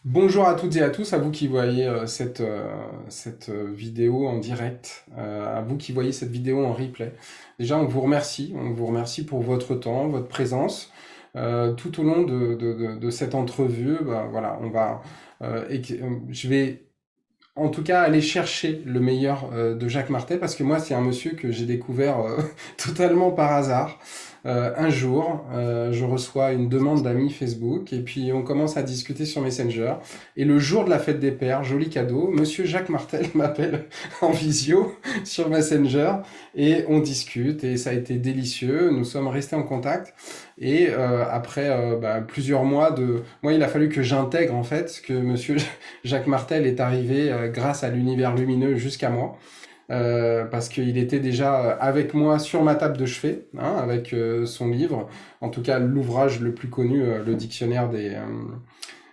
Bonjour à toutes et à tous, à vous qui voyez cette vidéo en direct, à vous qui voyez cette vidéo en replay. Déjà, on vous remercie pour votre temps, votre présence. Tout au long de cette entrevue, bah, voilà, je vais en tout cas aller chercher le meilleur de Jacques Martel, parce que moi, c'est un monsieur que j'ai découvert totalement par hasard. Un jour, je reçois une demande d'amis Facebook et puis on commence à discuter sur Messenger. Et le jour de la fête des pères, joli cadeau, Monsieur Jacques Martel m'appelle en visio sur Messenger et on discute et ça a été délicieux. Nous sommes restés en contact et après plusieurs mois moi, il a fallu que j'intègre en fait que Monsieur Jacques Martel est arrivé grâce à l'univers lumineux jusqu'à moi parce qu'il était déjà avec moi sur ma table de chevet, hein, avec son livre, en tout cas l'ouvrage le plus connu, le dictionnaire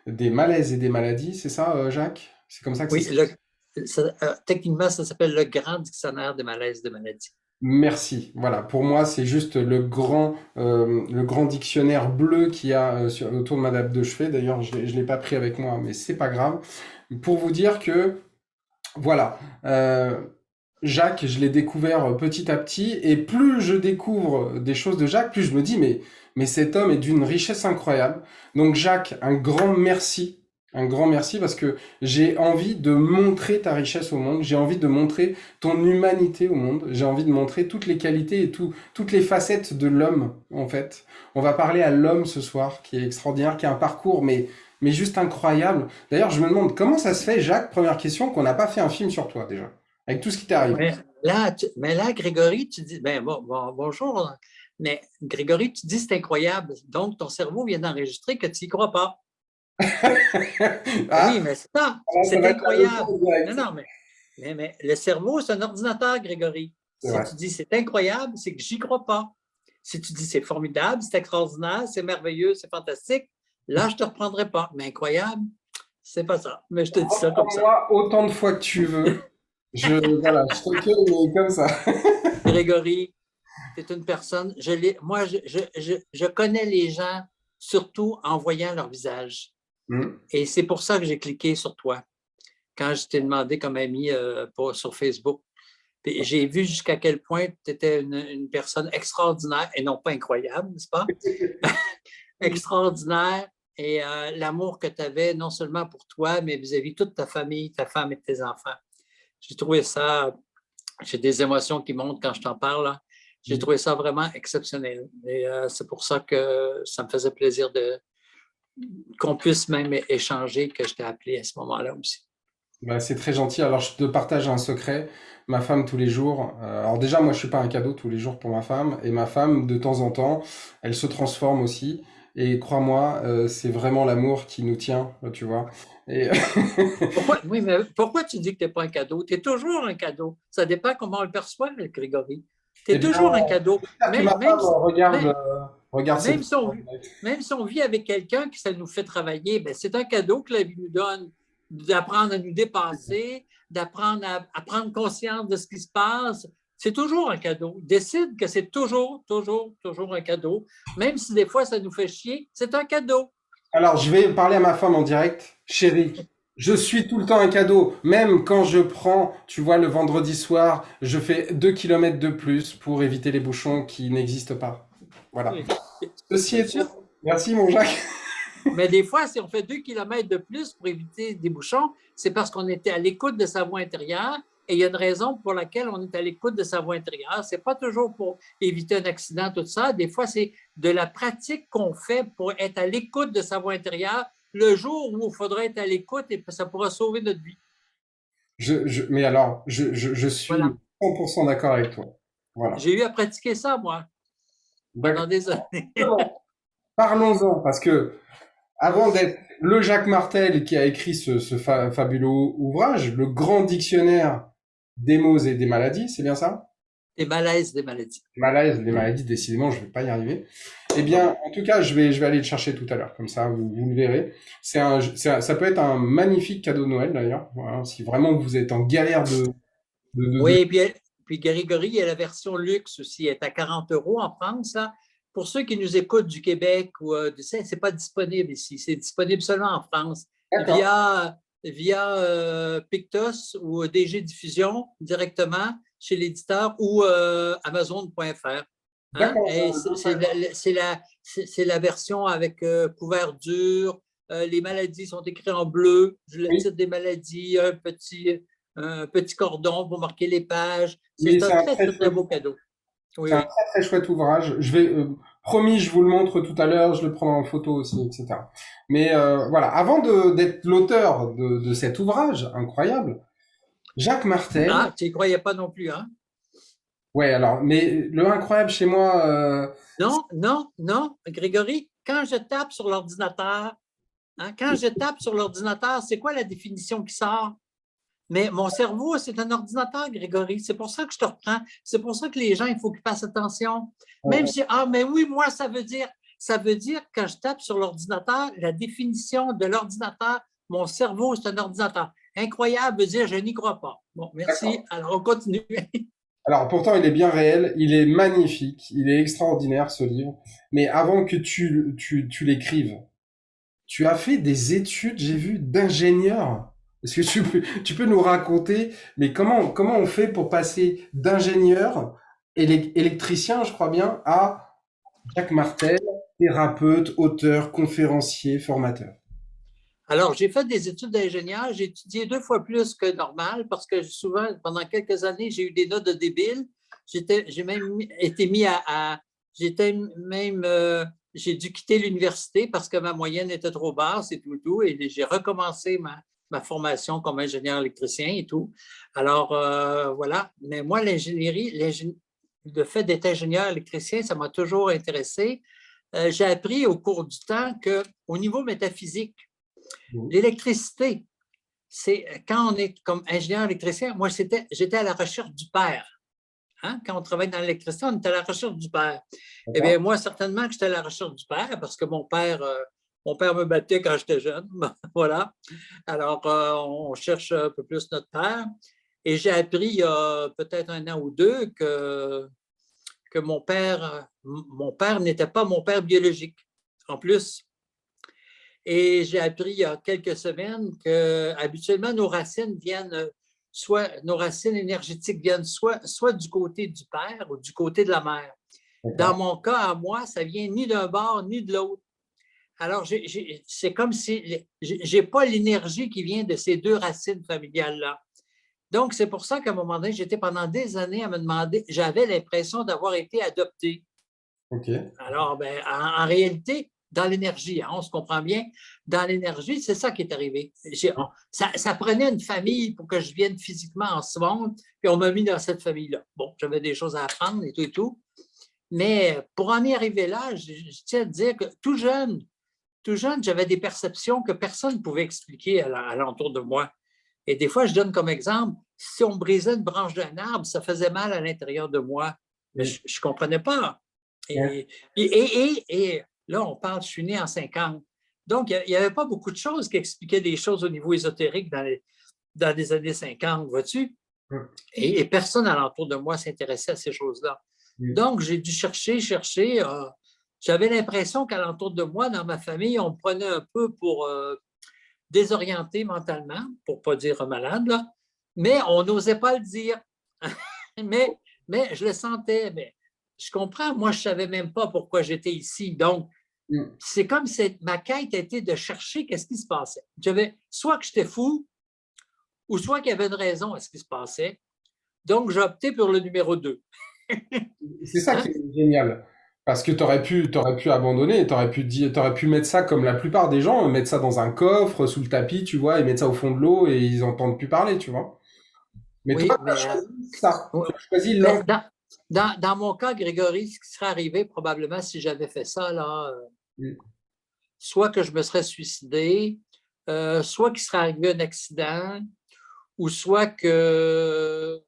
des malaises et des maladies, c'est ça, Jacques? C'est comme ça que ça Oui, s'appelle. techniquement, ça s'appelle le Grand Dictionnaire des malaises de maladies. Merci. Voilà, pour moi, c'est juste le grand dictionnaire bleu qu'il y a autour de ma table de chevet. D'ailleurs, je l'ai pas pris avec moi, mais c'est pas grave. Pour vous dire que voilà. Jacques, je l'ai découvert petit à petit, et plus je découvre des choses de Jacques, plus je me dis, mais cet homme est d'une richesse incroyable. Donc Jacques, un grand merci, parce que j'ai envie de montrer ta richesse au monde, j'ai envie de montrer ton humanité au monde, j'ai envie de montrer toutes les qualités et toutes les facettes de l'homme, en fait. On va parler à l'homme ce soir, qui est extraordinaire, qui a un parcours, mais juste incroyable. D'ailleurs, je me demande comment ça se fait, Jacques, première question, qu'on n'a pas fait un film sur toi déjà, avec tout ce qui t'est arrivé. Mais là, Grégory, tu dis, bonjour, mais Grégory, tu dis c'est incroyable. Donc, ton cerveau vient d'enregistrer que tu n'y crois pas. Ben Ah, oui, mais c'est ça, ça c'est va être la leçon incroyable. Non, directe. non, mais le cerveau, c'est un ordinateur, Grégory. C'est Si vrai. tu dis c'est incroyable, c'est que j'y crois pas. Si tu dis c'est formidable, c'est extraordinaire, c'est merveilleux, c'est fantastique, là, je ne te reprendrai pas. Mais incroyable, c'est pas ça. Mais je te dis ça comme ça. Reprends-moi autant de fois que tu veux. Voilà, je t'accueille, mais comme ça. Grégory, tu es une personne, moi, je connais les gens surtout en voyant leur visage. Hmm. Et c'est pour ça que j'ai cliqué sur toi quand je t'ai demandé comme ami sur Facebook. J'ai vu jusqu'à quel point tu étais une personne extraordinaire et non pas incroyable, n'est-ce pas? Extraordinaire. Et l'amour que tu avais, non seulement pour toi, mais vis-à-vis de toute ta famille, ta femme et tes enfants. J'ai trouvé ça, j'ai des émotions qui montent quand je t'en parle. Là. J'ai trouvé ça vraiment exceptionnel. Et c'est pour ça que ça me faisait plaisir qu'on puisse même échanger, que je t'ai appelé à ce moment-là aussi. Bah, c'est très gentil. Alors, je te partage un secret. Ma femme, tous les jours. Alors, déjà, moi, je suis pas un cadeau tous les jours pour ma femme. Et ma femme, de temps en temps, elle se transforme aussi. Et crois-moi, c'est vraiment l'amour qui nous tient, tu vois. Et Oui, mais pourquoi tu dis que tu n'es pas un cadeau? Tu es toujours un cadeau. Ça dépend comment on le perçoit, Grégory. Tu eh es bien, toujours un cadeau. j'espère que ma femme Même, regarde cette même, si on, vidéo. même si on vit avec quelqu'un que ça nous fait travailler, ben c'est un cadeau que la vie nous donne, d'apprendre à nous dépasser, d'apprendre à prendre conscience de ce qui se passe. C'est toujours un cadeau. Décide que c'est toujours, toujours, toujours un cadeau. Même si des fois ça nous fait chier, c'est un cadeau. Alors, je vais parler à ma femme en direct. Chérie, je suis tout le temps un cadeau. Même quand je prends, tu vois, le vendredi soir, je fais 2 kilomètres de plus pour éviter les bouchons qui n'existent pas. Voilà. Oui. Ceci Bien étant, sûr. merci mon Jacques. Mais des fois, si on fait 2 kilomètres de plus pour éviter des bouchons, c'est parce qu'on était à l'écoute de sa voix intérieure et il y a une raison pour laquelle on est à l'écoute de sa voix intérieure. Ce n'est pas toujours pour éviter un accident, tout ça. Des fois, c'est de la pratique qu'on fait pour être à l'écoute de sa voix intérieure le jour où il faudra être à l'écoute et ça pourra sauver notre vie. Mais alors, je suis Voilà. 100% d'accord avec toi. Voilà. J'ai eu à pratiquer ça, moi, D'accord. pendant des années. Parlons-en, parce que avant d'être le Jacques Martel qui a écrit ce fabuleux ouvrage, le grand dictionnaire des mots et des maladies, c'est bien ça? Des malaises, des maladies. Malaise, les maladies, décidément, je vais pas y arriver. Eh bien, en tout cas, je vais aller le chercher tout à l'heure, comme ça, vous le verrez. Ça peut être un magnifique cadeau de Noël, d'ailleurs. Voilà, si vraiment vous êtes en galère de... Oui, puis Grégory, il y a la version luxe aussi. Elle est à 40 € en France. Là. Pour ceux qui nous écoutent du Québec, c'est pas disponible ici. C'est disponible seulement en France. D'accord. via Pictos ou DG Diffusion directement chez l'éditeur ou Amazon.fr. Hein? D'accord, Et je savais pas. c'est la version avec couvert dur. Les maladies sont écrites en bleu, le Oui, titre des maladies, un petit cordon pour marquer les pages. oui, C'est un très, très, très beau cadeau. Oui, c'est un oui. très très chouette ouvrage. Promis, je vous le montre tout à l'heure, je le prends en photo aussi, etc. Mais voilà, avant d'être l'auteur de cet ouvrage incroyable, Jacques Martel. Ah, tu n'y croyais pas non plus, hein? Ouais, alors, mais le incroyable chez moi, Non, non, non, Grégory, quand je tape sur l'ordinateur, hein, quand je tape sur l'ordinateur, c'est quoi la définition qui sort? Mais mon cerveau, c'est un ordinateur, Grégory. C'est pour ça que je te reprends. C'est pour ça que les gens, il faut qu'ils fassent attention. Même on- si, ah, mais oui, moi, ça veut dire quand je tape sur l'ordinateur, la définition de l'ordinateur, mon cerveau, c'est un ordinateur. Incroyable veut dire je n'y crois pas. Bon, merci. d'accord. Alors, on continue. Alors pourtant, il est bien réel, il est magnifique, il est extraordinaire ce livre. Mais avant que tu l'écrives, tu as fait des études, j'ai vu, d'ingénieur. Est-ce que tu peux nous raconter, mais comment on fait pour passer d'ingénieur, électricien, je crois bien, à Jacques Martel, thérapeute, auteur, conférencier, formateur? Alors, j'ai fait des études d'ingénieur. J'ai étudié 2 fois plus que normal parce que souvent, pendant quelques années, j'ai eu des notes de débile. J'ai même été mis j'étais même, j'ai dû quitter l'université parce que ma moyenne était trop basse et tout, et j'ai recommencé ma formation comme ingénieur électricien et tout. Alors, voilà. Mais moi, le fait d'être ingénieur électricien, ça m'a toujours intéressé. J'ai appris au cours du temps qu'au niveau métaphysique, Mhm. l'électricité, c'est quand on est comme ingénieur électricien, moi, j'étais à la recherche du père. Hein? Quand on travaille dans l'électricité, on est à la recherche du père. Eh bien, D'accord? moi, certainement que j'étais à la recherche du père parce que mon père me battait quand j'étais jeune. Voilà. Alors, on cherche un peu plus notre père. Et j'ai appris il y a peut-être 1 an ou 2 que mon père n'était pas mon père biologique. En plus, et j'ai appris il y a quelques semaines que habituellement nos racines viennent, soit nos racines énergétiques viennent soit du côté du père ou du côté de la mère. Dans D'accord. mon cas, à moi, ça vient ni d'un bord ni de l'autre. Alors, c'est comme si je n'ai pas l'énergie qui vient de ces 2 racines familiales-là. Donc, c'est pour ça qu'à un moment donné, j'étais pendant des années à me demander, j'avais l'impression d'avoir été adopté. Ok. Alors, ben, en réalité, dans l'énergie, hein, on se comprend bien, dans l'énergie, c'est ça qui est arrivé. Ça prenait une famille pour que je vienne physiquement en ce monde, puis on m'a mis dans cette famille-là. Bon, j'avais des choses à apprendre et tout. Mais pour en y arriver là, je tiens à dire que tout jeune, j'avais des perceptions que personne ne pouvait expliquer à l'entour de moi. Et des fois, je donne comme exemple, si on brisait une branche d'un arbre, ça faisait mal à l'intérieur de moi. Mais je ne comprenais pas. Ouais. Et là, on parle, je suis né en 50. Donc, il n'y avait pas beaucoup de choses qui expliquaient des choses au niveau ésotérique dans les années 50, vois-tu? Et personne alentour de moi s'intéressait à ces choses-là. Mm. Donc, j'ai dû chercher. J'avais l'impression qu'alentour de moi, dans ma famille, on me prenait un peu pour désorienté mentalement, pour ne pas dire malade, là, mais on n'osait pas le dire. mais, mais je le sentais. Mais je comprends, moi, je ne savais même pas pourquoi j'étais ici. Donc, Mm. c'est comme si ma quête était de chercher qu'est-ce qui se passait. Soit que j'étais fou, ou soit qu'il y avait une raison à ce qui se passait. Donc, j'ai opté pour le numéro 2. C'est ça qui Hein? est génial. Parce que t'aurais pu abandonner, t'aurais pu mettre ça comme la plupart des gens, mettre ça dans un coffre, sous le tapis, tu vois, et mettre ça au fond de l'eau et ils entendent plus parler, tu vois. Mais toi, Oui, tu as choisi ça. Tu as choisi mais l'envie. dans mon cas, Grégory, ce qui serait arrivé probablement si j'avais fait ça, là, soit que je me serais suicidé, soit qu'il serait arrivé un accident, ou soit que,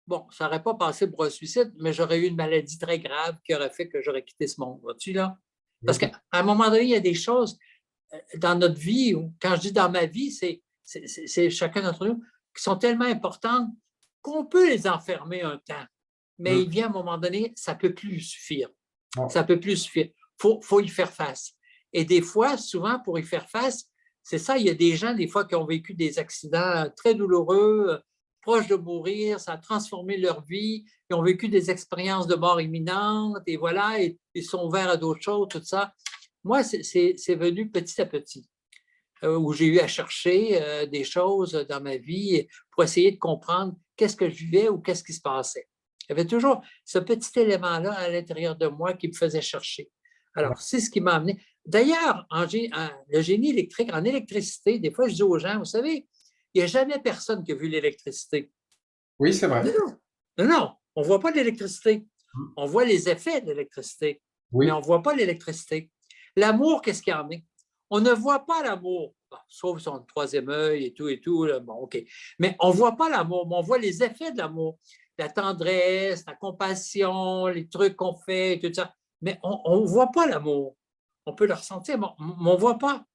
bon, ça n'aurait pas passé pour un suicide, mais j'aurais eu une maladie très grave qui aurait fait que j'aurais quitté ce monde. Vois-tu, là? Parce qu'à un moment donné, il y a des choses dans notre vie, ou quand je dis dans ma vie, c'est chacun d'entre nous, qui sont tellement importantes qu'on peut les enfermer un temps. Mais il vient un moment donné, ça ne peut plus suffire. Non. Ça ne peut plus suffire. Faut y faire face. Et des fois, souvent, pour y faire face, C'est ça, il y a des gens, des fois, qui ont vécu des accidents très douloureux, proches de mourir, ça a transformé leur vie, ils ont vécu des expériences de mort imminente, et voilà, et ils sont ouverts à d'autres choses, tout ça. Moi, c'est venu petit à petit, où j'ai eu à chercher des choses dans ma vie pour essayer de comprendre qu'est-ce que je vivais ou qu'est-ce qui se passait. Il y avait toujours ce petit élément-là à l'intérieur de moi qui me faisait chercher. Alors, c'est ce qui m'a amené. D'ailleurs, le génie électrique, en électricité, des fois, je dis aux gens, vous savez, il n'y a jamais personne qui a vu l'électricité. Oui, c'est vrai. Non, non, non, non, on ne voit pas l'électricité. On voit les effets de l'électricité, mais Oui, on ne voit pas l'électricité. L'amour, qu'est-ce qu'il y en est? On ne voit pas l'amour, bon, sauf son troisième œil et tout, là, bon, OK. Mais on ne voit pas l'amour, mais on voit les effets de l'amour, la tendresse, la compassion, les trucs qu'on fait, et tout ça. Mais on ne voit pas l'amour. On peut le ressentir, mais on ne voit pas.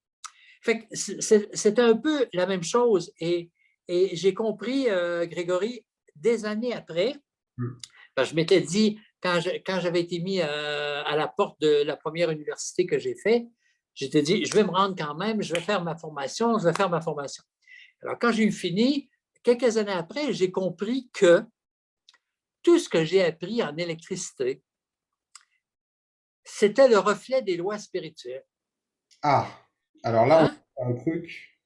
Fait que c'est un peu la même chose. Et j'ai compris, Grégory, des années après, mm, je m'étais dit, quand j'avais été mis à la porte de la première université que j'ai fait, j'étais dit, je vais me rendre quand même, je vais faire ma formation, je vais faire ma formation. Alors, quand j'ai eu fini, quelques années après, j'ai compris que tout ce que j'ai appris en électricité, c'était le reflet des lois spirituelles. ah, alors là, on Hein? a un truc.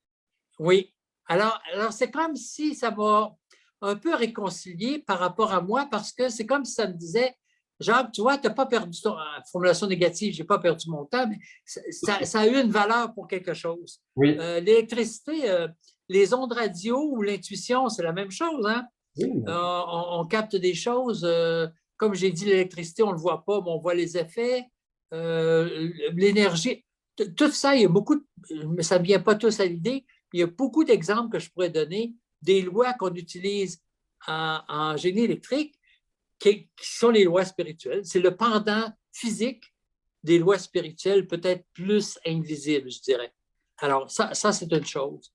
Oui. Alors c'est comme si ça m'a un peu réconcilié par rapport à moi parce que c'est comme si ça me disait, Jacques, tu vois, tu n'as pas perdu ton formulation négative, je n'ai pas perdu mon temps, mais ça a eu une valeur pour quelque chose. Oui, L'électricité, les ondes radio ou l'intuition, c'est la même chose. Hein? oui, On capte des choses. Comme j'ai dit, l'électricité, on ne le voit pas, mais on voit les effets. L'énergie, tout ça, il y a beaucoup, ça ne vient pas tous à l'idée. Il y a beaucoup d'exemples que je pourrais donner des lois qu'on utilise en génie électrique qui sont les lois spirituelles. C'est le pendant physique des lois spirituelles, peut-être plus invisibles, je dirais. Alors, ça c'est une chose.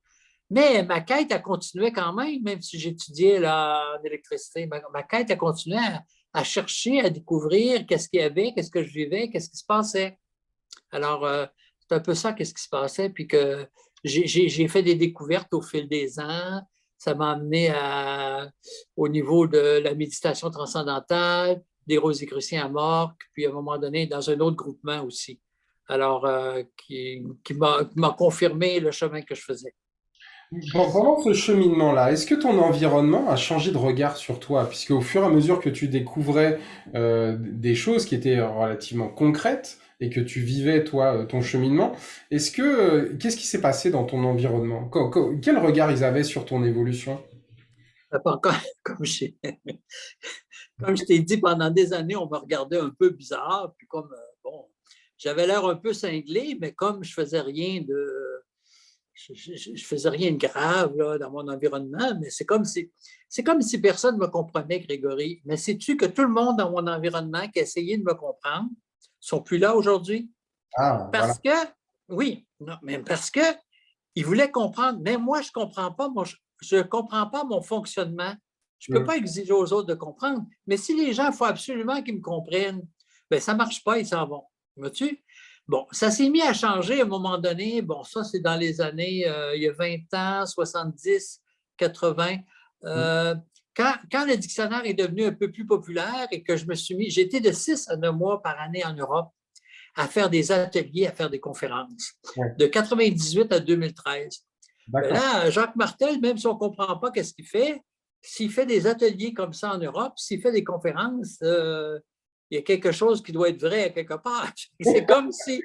Mais ma quête a continué quand même si j'étudiais en électricité. Ma quête a continué à chercher, à découvrir qu'est-ce qu'il y avait, qu'est-ce que je vivais, qu'est-ce qui se passait. Alors, c'est un peu ça, qu'est-ce qui se passait, puis que j'ai fait des découvertes au fil des ans. Ça m'a amené au niveau de la méditation transcendantale, des Rosicruciens à Morque, puis à un moment donné, dans un autre groupement aussi. Alors, qui m'a confirmé le chemin que je faisais. Pendant ce cheminement-là, est-ce que ton environnement a changé de regard sur toi? Puisque au fur et à mesure que tu découvrais des choses qui étaient relativement concrètes et que tu vivais, toi, ton cheminement, qu'est-ce qui s'est passé dans ton environnement? Quel regard ils avaient sur ton évolution? Comme je, comme je t'ai dit, pendant des années, on me regardait un peu bizarre, puis comme, bon, j'avais l'air un peu cinglé, mais comme je faisais rien de, je faisais rien de grave là, dans mon environnement, mais c'est comme si personne ne me comprenait, Grégory. Mais sais-tu que tout le monde dans mon environnement qui a essayé de me comprendre sont plus là aujourd'hui? Ah, voilà. Parce que, oui, non, mais parce que ils voulaient comprendre. Mais moi, je ne comprends pas. Moi, je ne comprends pas mon fonctionnement. Je ne peux Mm. pas exiger aux autres de comprendre. Mais si les gens, il faut absolument qu'ils me comprennent, bien, ça ne marche pas, ils s'en vont. Vois-tu? Bon, ça s'est mis à changer à un moment donné. Bon, ça, c'est dans les années, il y a 20 ans, 70, 80. Mm. Euh, quand le dictionnaire est devenu un peu plus populaire et que je me suis mis, j'étais de 6 à 9 mois par année en Europe à faire des ateliers, à faire des conférences, Ouais, de 98 à 2013. Mais d'accord. là, Jacques Martel, même si on ne comprend pas qu'est-ce qu'il fait, s'il fait des ateliers comme ça en Europe, s'il fait des conférences, il y a quelque chose qui doit être vrai à quelque part. C'est comme si,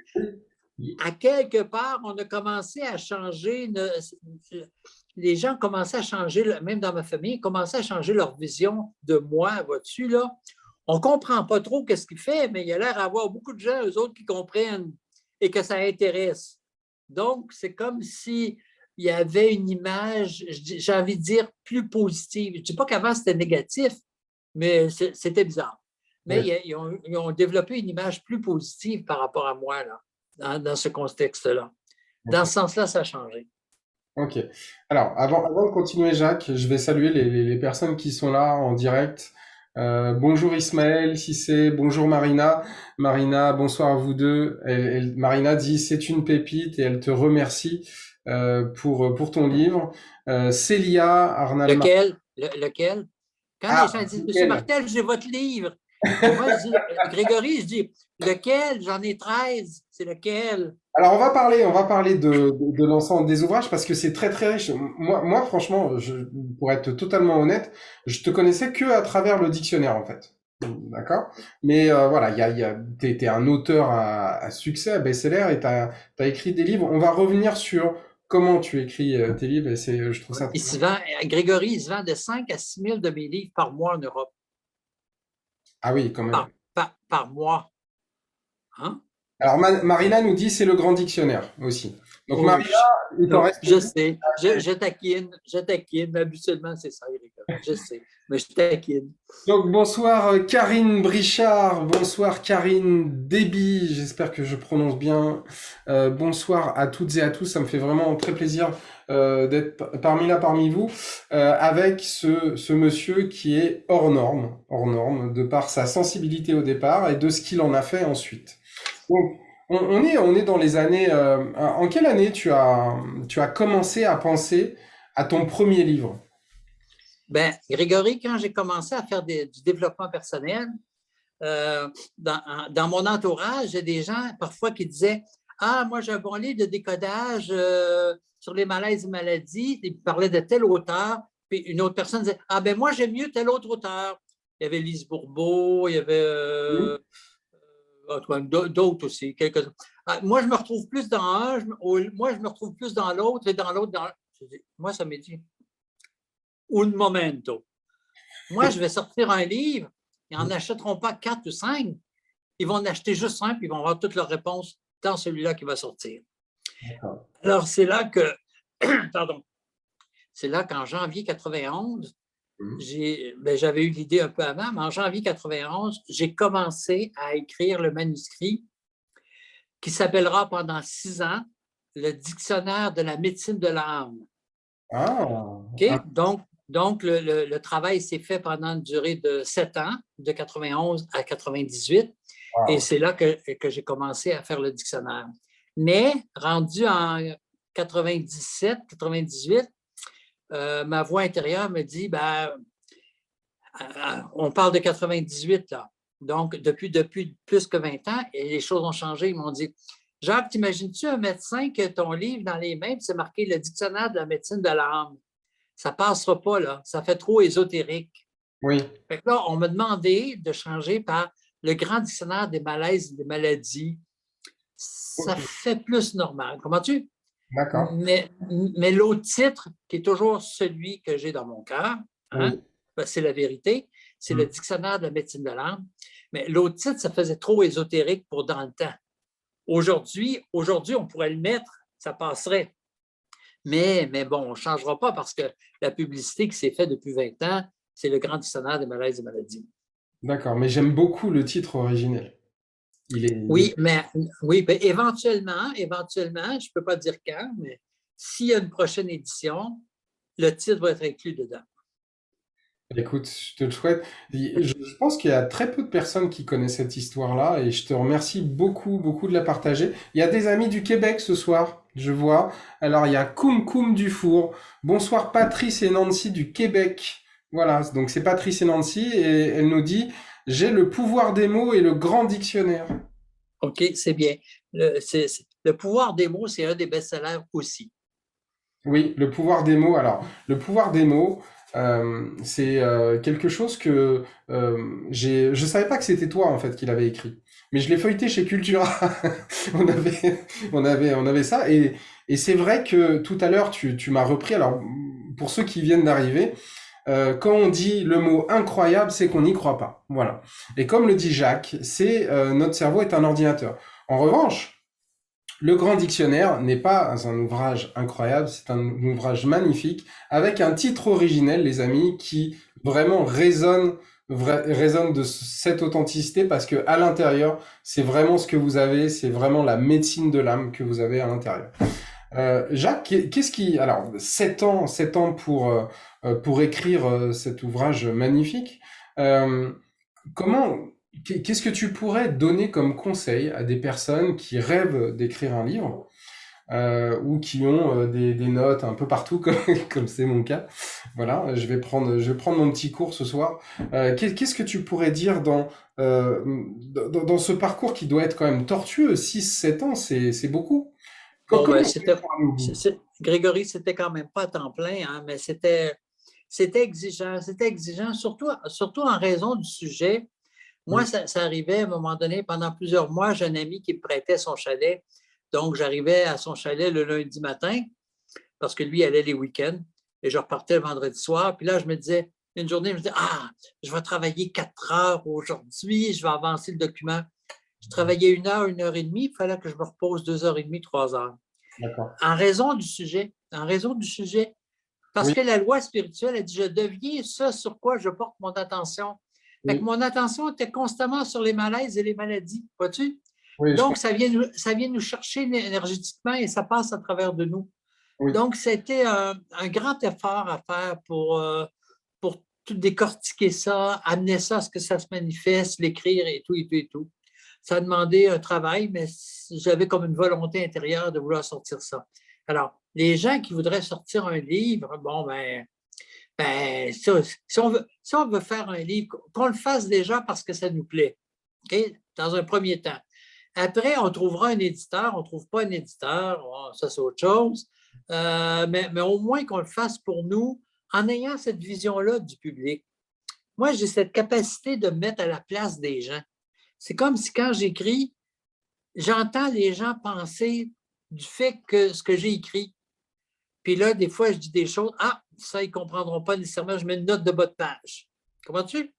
à quelque part, on a commencé à changer, les gens commençaient à changer, même dans ma famille, commençaient à changer leur vision de moi, vois-tu, là. On ne comprend pas trop qu'est-ce qu'il fait, mais il y a l'air d'avoir beaucoup de gens, eux autres, qui comprennent et que ça intéresse. Donc, c'est comme si il y avait une image, j'ai envie de dire, plus positive. Je ne dis pas qu'avant, c'était négatif, mais c'était bizarre. Mais Oui. ils ont développé une image plus positive par rapport à moi, là, dans ce contexte-là. Dans Ok. ce sens-là, ça a changé. Ok. Alors, avant de continuer, Jacques, je vais saluer les personnes qui sont là en direct. Bonjour Ismaël, si c'est bonjour Marina. Marina, bonsoir à vous deux. Marina dit c'est une pépite et elle te remercie. pour ton livre. Célia Arnalma. Lequel? Lequel? Quand les Ah, gens disent, Monsieur nickel. Martel, j'ai votre livre. Et moi, je dis, Grégory, je dis, lequel? J'en ai 13. C'est lequel? Alors on va parler de l'ensemble des ouvrages parce que c'est très très riche. Moi franchement, pour être totalement honnête, je te connaissais que à travers le dictionnaire en fait. D'accord? Mais voilà, t'es un auteur à succès, à best-seller et t'as écrit des livres. On va revenir sur comment tu écris tes livres et je trouve ça Il très se vend, Grégory, il se vend de 5 à 6 000 de mes livres par mois en Europe. Ah oui, quand même. Par mois. Hein? Alors Marina nous dit c'est le grand dictionnaire aussi. Donc Oh, Marina, il t'en reste je plus. sais. Je taquine, mais habituellement, c'est ça, Grégory. Je sais. Mais je taquine. Donc bonsoir Karine Brichard, bonsoir Karine Déby, j'espère que je prononce bien. Bonsoir à toutes et à tous, ça me fait vraiment très plaisir d'être parmi vous, avec ce monsieur qui est hors norme, de par sa sensibilité au départ et de ce qu'il en a fait ensuite. Donc on est dans les années. En quelle année tu as commencé à penser à ton premier livre? Ben, Grégory, quand j'ai commencé à faire du développement personnel, dans mon entourage, j'ai des gens parfois qui disaient Ah, moi, j'ai un bon livre de décodage sur les malaises et maladies. Ils parlaient de tel auteur. Puis une autre personne disait Ah, ben moi, j'aime mieux tel autre auteur. Il y avait Lise Bourbeau, il y avait d'autres aussi. Ah, moi, je me retrouve plus dans un, moi, je me retrouve plus dans l'autre et dans l'autre. Moi, ça m'est dit un momento. Moi, je vais sortir un livre, ils n'en achèteront pas 4 ou 5, ils vont en acheter juste 5, puis ils vont avoir toutes leurs réponses dans celui-là qui va sortir. D'accord. Alors, c'est là que, pardon, c'est là qu'en janvier 91, j'avais eu l'idée un peu avant, mais en janvier 91, j'ai commencé à écrire le manuscrit qui s'appellera pendant 6 ans le Dictionnaire de la médecine de l'âme. Ah, OK? Donc le travail s'est fait pendant une durée de 7 ans, de 91 à 98, et wow. c'est là que j'ai commencé à faire le dictionnaire. Mais rendu en 97, 98, ma voix intérieure me dit, on parle de 98 là, donc depuis plus que 20 ans, et les choses ont changé. Ils m'ont dit, Jacques, t'imagines-tu un médecin que ton livre dans les mains, c'est marqué le dictionnaire de la médecine de l'âme? Ça ne passera pas, là. Ça fait trop ésotérique. Oui, Fait que là, on m'a demandé de changer par le grand dictionnaire des malaises et des maladies. Ça ok, fait plus normal. Comprends-tu? d'accord. Mais l'autre titre, qui est toujours celui que j'ai dans mon cœur, hein, Oui. c'est la vérité, c'est le Mm. dictionnaire de la médecine de l'âme. Mais l'autre titre, ça faisait trop ésotérique pour dans le temps. Aujourd'hui, on pourrait le mettre, ça passerait. Mais bon, on ne changera pas parce que la publicité qui s'est faite depuis 20 ans, c'est le grand dictionnaire des malaises et maladies. D'accord, mais j'aime beaucoup le titre originel. Il est... Oui, mais oui, ben, éventuellement, je ne peux pas dire quand, mais s'il y a une prochaine édition, le titre va être inclus dedans. Écoute, je te le souhaite. Je pense qu'il y a très peu de personnes qui connaissent cette histoire-là et je te remercie beaucoup de la partager. Il y a des amis du Québec ce soir, je vois. Alors, il y a Koum Koum Dufour. Bonsoir Patrice et Nancy du Québec. Voilà, donc c'est Patrice et Nancy et elle nous dit, j'ai le pouvoir des mots et le grand dictionnaire. OK, c'est bien. Le pouvoir des mots, c'est un des best-sellers aussi. Oui, le pouvoir des mots. Alors, le pouvoir des mots, c'est quelque chose que je savais pas que c'était toi en fait qui l'avais écrit, mais je l'ai feuilleté chez Cultura. On avait, on avait ça et c'est vrai que tout à l'heure tu m'as repris. Alors, pour ceux qui viennent d'arriver, quand on dit le mot incroyable, c'est qu'on n'y croit pas. Voilà. Et comme le dit Jacques, c'est notre cerveau est un ordinateur. En revanche, le Grand Dictionnaire n'est pas un ouvrage incroyable, c'est un ouvrage magnifique, avec un titre originel, les amis, qui vraiment résonne de cette authenticité, parce que à l'intérieur, c'est vraiment ce que vous avez, c'est vraiment la médecine de l'âme que vous avez à l'intérieur. Jacques, qu'est-ce qui... Alors, 7 ans pour écrire cet ouvrage magnifique. Euh, Comment, qu'est-ce que tu pourrais donner comme conseil à des personnes qui rêvent d'écrire un livre, ou qui ont des notes un peu partout, comme c'est mon cas. Voilà, je vais prendre mon petit cours ce soir. Qu'est-ce que tu pourrais dire dans ce parcours qui doit être quand même tortueux? 6 7 ans, c'est beaucoup. Bon, ben, Comment on fait pour aller au bout? Grégory, c'était quand même pas à temps plein, hein, mais c'était exigeant, surtout en raison du sujet. Moi, Mm. ça arrivait à un moment donné, pendant plusieurs mois, j'ai un ami qui me prêtait son chalet. Donc, j'arrivais à son chalet le lundi matin parce que lui allait les week-ends et je repartais le vendredi soir. Puis là, je me disais, une journée, je me disais, ah, je vais travailler 4 heures aujourd'hui, je vais avancer le document. Je travaillais 1 heure et demie, il fallait que je me repose 2 heures et demie, 3 heures. D'accord. En raison du sujet, parce Oui, que la loi spirituelle a dit, je deviens ce sur quoi je porte mon attention. Fait que oui, mon attention était constamment sur les malaises et les maladies, vois-tu? oui, je Donc, comprends. ça vient nous chercher énergétiquement et ça passe à travers de nous. Oui, Donc, c'était un grand effort à faire pour tout décortiquer ça, amener ça à ce que ça se manifeste, l'écrire et tout, et tout, et tout. Ça a demandé un travail, mais j'avais comme une volonté intérieure de vouloir sortir ça. Alors, les gens qui voudraient sortir un livre, bon, si on veut faire un livre, qu'on le fasse déjà parce que ça nous plaît, OK? Dans un premier temps. Après, on trouvera un éditeur, on ne trouve pas un éditeur, ça c'est autre chose, mais au moins qu'on le fasse pour nous en ayant cette vision-là du public. Moi, j'ai cette capacité de me mettre à la place des gens. C'est comme si quand j'écris, j'entends les gens penser du fait que ce que j'ai écrit. Puis là, des fois, je dis des choses, ah, ça, ils ne comprendront pas nécessairement, je mets une note de bas de page. Comprends-tu?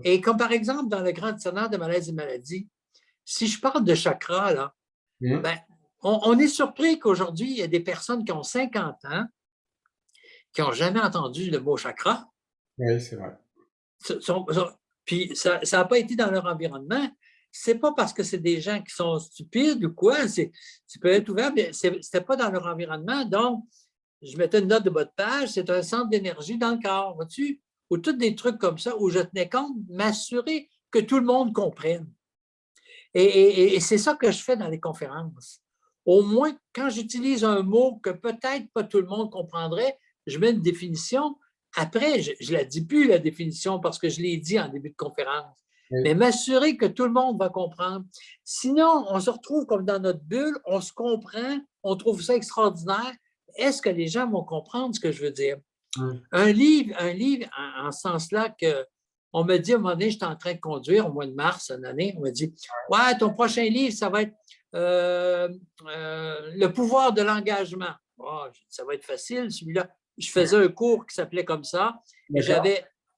Et comme par exemple, dans le Grand Dictionnaire de malaises et maladies, si je parle de chakra, là, oui, ben, on est surpris qu'aujourd'hui, il y a des personnes qui ont 50 ans qui n'ont jamais entendu le mot chakra. oui, c'est vrai. Puis ça n'a pas été dans leur environnement. C'est pas parce que c'est des gens qui sont stupides ou quoi, ça peut être ouvert, mais c'était pas dans leur environnement. Donc, je mettais une note de bas de page, c'est un centre d'énergie dans le corps, vois-tu? Ou tous des trucs comme ça où je tenais compte, m'assurer que tout le monde comprenne. Et c'est ça que je fais dans les conférences. Au moins, quand j'utilise un mot que peut-être pas tout le monde comprendrait, je mets une définition. Après, je ne la dis plus, la définition, parce que je l'ai dit en début de conférence. Oui, Mais m'assurer que tout le monde va comprendre. Sinon, on se retrouve comme dans notre bulle, on se comprend, on trouve ça extraordinaire. Est-ce que les gens vont comprendre ce que je veux dire? oui, Un livre en ce sens-là que on me dit à un moment donné, j'étais en train de conduire au mois de mars, une année, on m'a dit, ouais, ton prochain livre, ça va être Le pouvoir de l'engagement. Oh, ça va être facile, celui-là. Je faisais un cours qui s'appelait comme ça et d'accord.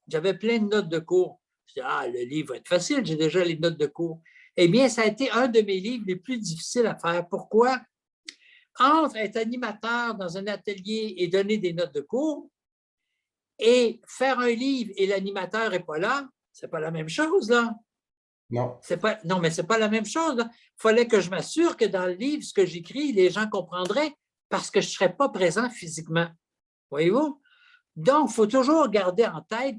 j'avais plein de notes de cours. Je dis, ah, le livre va être facile, j'ai déjà les notes de cours. Eh bien, ça a été un de mes livres les plus difficiles à faire. Pourquoi? Entre être animateur dans un atelier et donner des notes de cours, et faire un livre et l'animateur n'est pas là, c'est pas la même chose, là. Non. Non, mais c'est pas la même chose. Il fallait que je m'assure que dans le livre, ce que j'écris, les gens comprendraient parce que je ne serais pas présent physiquement. Voyez-vous? Donc, il faut toujours garder en tête,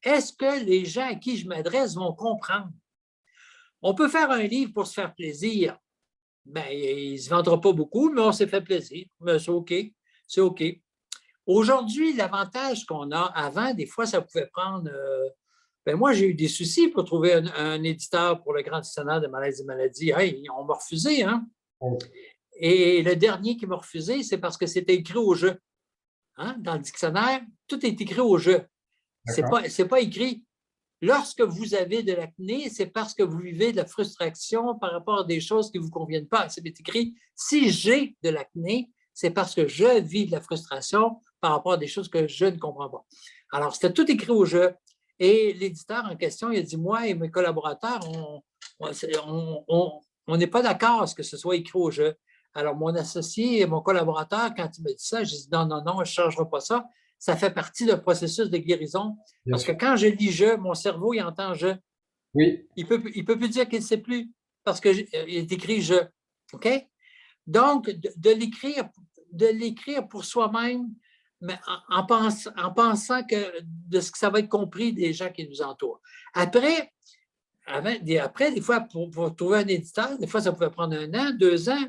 est-ce que les gens à qui je m'adresse vont comprendre? On peut faire un livre pour se faire plaisir. Ben, il ne se vendra pas beaucoup, mais on s'est fait plaisir. Mais c'est OK. C'est OK. Aujourd'hui, l'avantage qu'on a, avant, des fois, ça pouvait prendre. Ben moi, j'ai eu des soucis pour trouver un éditeur pour le Grand Dictionnaire de malaises et maladies. Hey, on m'a refusé, hein? Oui, Et le dernier qui m'a refusé, c'est parce que c'était écrit au jeu. Hein? Dans le dictionnaire, tout est écrit au jeu. d'accord. C'est pas écrit. Lorsque vous avez de l'acné, c'est parce que vous vivez de la frustration par rapport à des choses qui ne vous conviennent pas. C'est écrit, si j'ai de l'acné, c'est parce que je vis de la frustration par rapport à des choses que je ne comprends pas. Alors, c'était tout écrit au jeu. Et l'éditeur en question, il a dit, moi et mes collaborateurs, on n'est pas d'accord à ce que ce soit écrit au jeu. Alors, mon associé et mon collaborateur, quand il m'a dit ça, j'ai dit, non, non, non, je ne changerai pas ça. Ça fait partie d'un processus de guérison. Bien Parce que sûr. quand je lis je, mon cerveau, il entend je. Oui, Il peut plus dire qu'il ne sait plus parce qu'il est écrit je. OK? Donc, de l'écrire pour soi-même, mais en pensant que de ce que ça va être compris des gens qui nous entourent. Après, des fois, pour trouver un éditeur, des fois, ça pouvait prendre 1 an, 2 ans.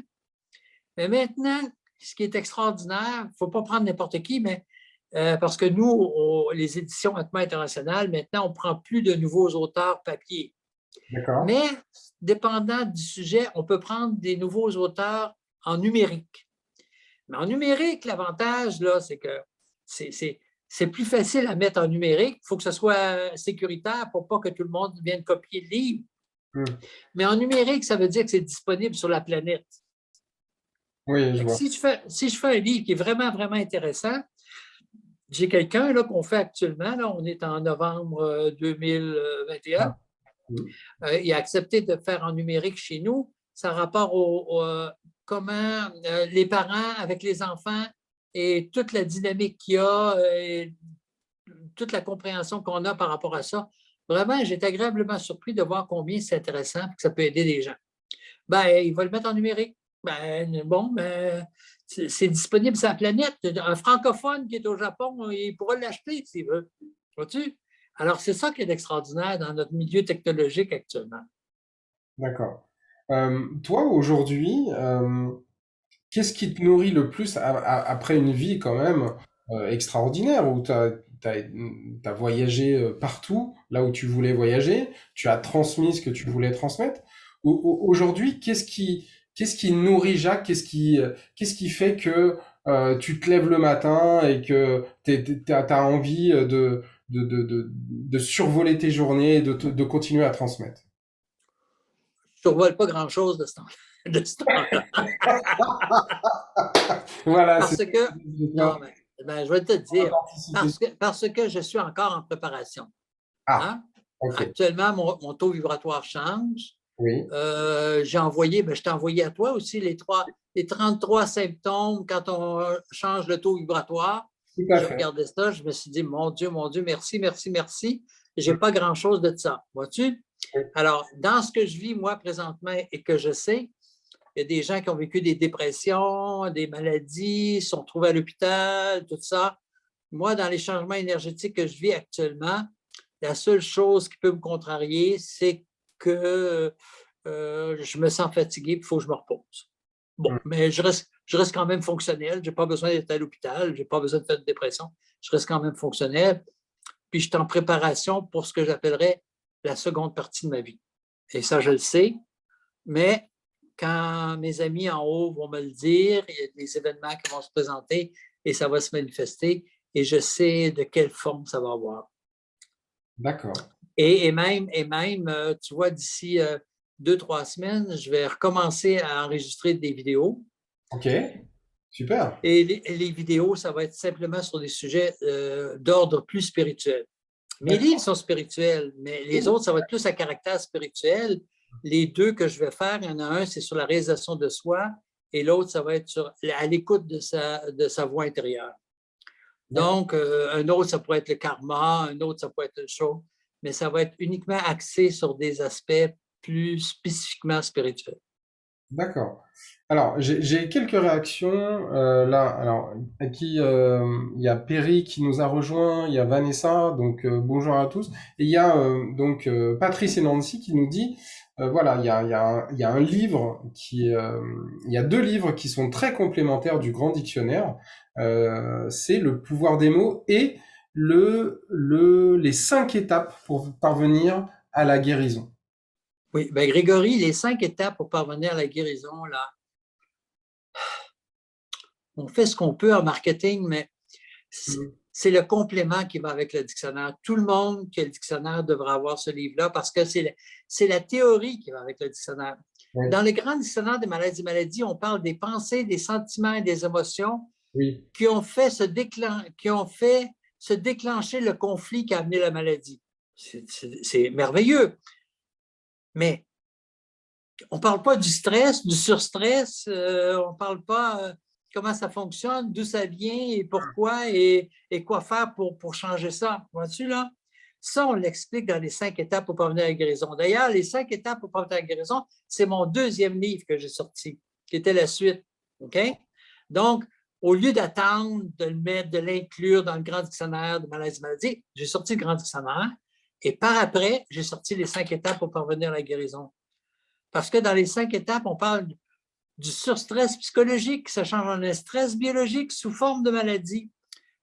Mais maintenant, ce qui est extraordinaire, il ne faut pas prendre n'importe qui, mais parce que nous, les éditions Atma International, maintenant, on ne prend plus de nouveaux auteurs papier. D'accord. Mais, dépendant du sujet, on peut prendre des nouveaux auteurs en numérique. Mais en numérique, l'avantage, là, c'est que c'est plus facile à mettre en numérique. Il faut que ce soit sécuritaire pour pas que tout le monde vienne copier le livre. Hmm. Mais en numérique, ça veut dire que c'est disponible sur la planète. Oui, je Fait que vois. si je fais un livre qui est vraiment, vraiment intéressant, j'ai quelqu'un qu'on fait actuellement, là, on est en novembre 2021, Ah, hmm. il a accepté de faire en numérique chez nous. Ça a rapport comment les parents avec les enfants et toute la dynamique qu'il y a, et toute la compréhension qu'on a par rapport à ça. Vraiment, j'ai été agréablement surpris de voir combien c'est intéressant et que ça peut aider les gens. Ben, il va le mettre en numérique. Ben, bon, ben, c'est disponible sur la planète. Un francophone qui est au Japon, il pourra l'acheter s'il veut. Vois-tu? Alors, c'est ça qui est extraordinaire dans notre milieu technologique actuellement. D'accord. Toi, aujourd'hui, qu'est-ce qui te nourrit le plus après une vie quand même extraordinaire où tu as voyagé partout, là où tu voulais voyager, tu as transmis ce que tu voulais transmettre. Aujourd'hui, qu'est-ce qui nourrit Jacques? Qu'est-ce qui fait que tu te lèves le matin et que tu as envie de survoler tes journées et de continuer à transmettre? Je ne survole pas grand-chose de ce temps-là. De ce temps-là. Voilà, c'est Parce que, non, mais je vais te dire, participer. parce que je suis encore en préparation. Ah, Hein? ok. Actuellement, mon taux vibratoire change. Oui, J'ai envoyé, je t'ai envoyé à toi aussi les 33 symptômes quand on change le taux vibratoire. tout à J'ai fait. regardé ça, je me suis dit, mon Dieu, merci, merci, merci. Je n'ai pas grand-chose de ça. Vois-tu? Oui. Alors, dans ce que je vis, moi, présentement, et que je sais, il y a des gens qui ont vécu des dépressions, des maladies, sont trouvés à l'hôpital, tout ça. Moi, dans les changements énergétiques que je vis actuellement, la seule chose qui peut me contrarier, c'est que je me sens fatigué, il faut que je me repose. Bon, Mm. mais je reste quand même fonctionnel. Je n'ai pas besoin d'être à l'hôpital, je n'ai pas besoin de faire de dépression. Je reste quand même fonctionnel. Puis je suis en préparation pour ce que j'appellerais la seconde partie de ma vie. Et ça, je le sais. Mais quand mes amis en haut vont me le dire, il y a des événements qui vont se présenter et ça va se manifester et je sais de quelle forme ça va avoir. D'accord. Et même, tu vois, d'ici 2, 3 semaines, je vais recommencer à enregistrer des vidéos. Ok. Super. Et les vidéos, ça va être simplement sur des sujets d'ordre plus spirituel. Mes livres D'accord. sont spirituels, mais les Oui. autres, ça va être plus à caractère spirituel. Les deux que je vais faire, il y en a un, c'est sur la réalisation de soi, et l'autre, ça va être à l'écoute de sa voix intérieure. D'accord. Donc, un autre, ça pourrait être le karma, un autre, ça pourrait être une chose, mais ça va être uniquement axé sur des aspects plus spécifiquement spirituels. D'accord. Alors, j'ai quelques réactions là. Alors, il y a Perry qui nous a rejoint, il y a Vanessa, donc bonjour à tous. Et il y a donc Patrice et Nancy qui nous dit, voilà, il y a un livre il y a deux livres qui sont très complémentaires du Grand Dictionnaire. C'est Le pouvoir des mots et les 5 étapes pour parvenir à la guérison. Oui, bien, Grégory, les 5 étapes pour parvenir à la guérison, là, on fait ce qu'on peut en marketing, mais Mm. c'est le complément qui va avec le dictionnaire. Tout le monde qui a le dictionnaire devra avoir ce livre-là parce que c'est la théorie qui va avec le dictionnaire. Oui, Dans le grand dictionnaire des maladies, on parle des pensées, des sentiments et des émotions oui, qui ont fait se déclencher le conflit qui a amené la maladie. C'est merveilleux. Mais on ne parle pas du stress, du surstress, on ne parle pas comment ça fonctionne, d'où ça vient et pourquoi et quoi faire pour changer ça. Vois-tu, là? Ça, on l'explique dans les 5 étapes pour parvenir à la guérison. D'ailleurs, les 5 étapes pour parvenir à la guérison, c'est mon deuxième livre que j'ai sorti, qui était la suite. OK? Donc, au lieu d'attendre de le mettre, de l'inclure dans le grand dictionnaire de maladies, j'ai sorti le grand dictionnaire et par après, j'ai sorti les 5 étapes pour parvenir à la guérison. Parce que dans les 5 étapes, on parle du surstress psychologique, ça change en un stress biologique sous forme de maladie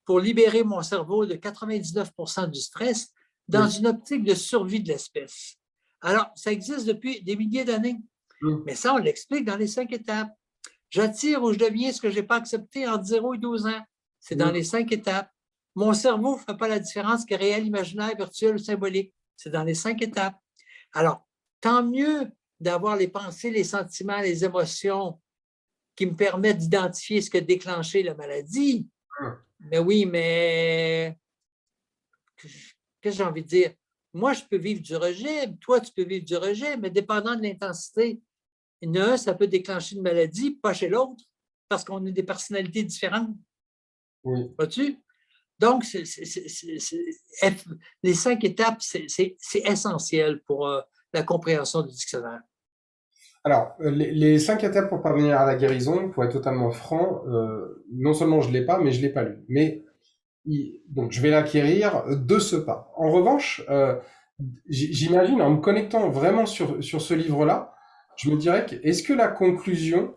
pour libérer mon cerveau de 99% du stress dans Oui. une optique de survie de l'espèce. Alors, ça existe depuis des milliers d'années, Mm. mais ça, on l'explique dans les 5 étapes. J'attire ou je deviens ce que je n'ai pas accepté entre 0 et 12 ans. C'est dans Mm. les 5 étapes. Mon cerveau ne fait pas la différence que réel, imaginaire, virtuel ou symbolique. C'est dans les 5 étapes. Alors, tant mieux d'avoir les pensées, les sentiments, les émotions qui me permettent d'identifier ce qui a déclenché la maladie. Mm. Mais oui, mais qu'est-ce que j'ai envie de dire? Moi, je peux vivre du rejet, toi, tu peux vivre du rejet, mais dépendant de l'intensité, il y en a un, ça peut déclencher une maladie, pas chez l'autre, parce qu'on a des personnalités différentes. Oui. Vois-tu? Donc, les 5 étapes, c'est essentiel pour la compréhension du dictionnaire. Alors, les 5 étapes pour parvenir à la guérison, pour être totalement franc, non seulement je l'ai pas, mais je l'ai pas lu. Mais donc, je vais l'acquérir de ce pas. En revanche, j'imagine, en me connectant vraiment sur ce livre-là, je me dirais que est-ce que la conclusion,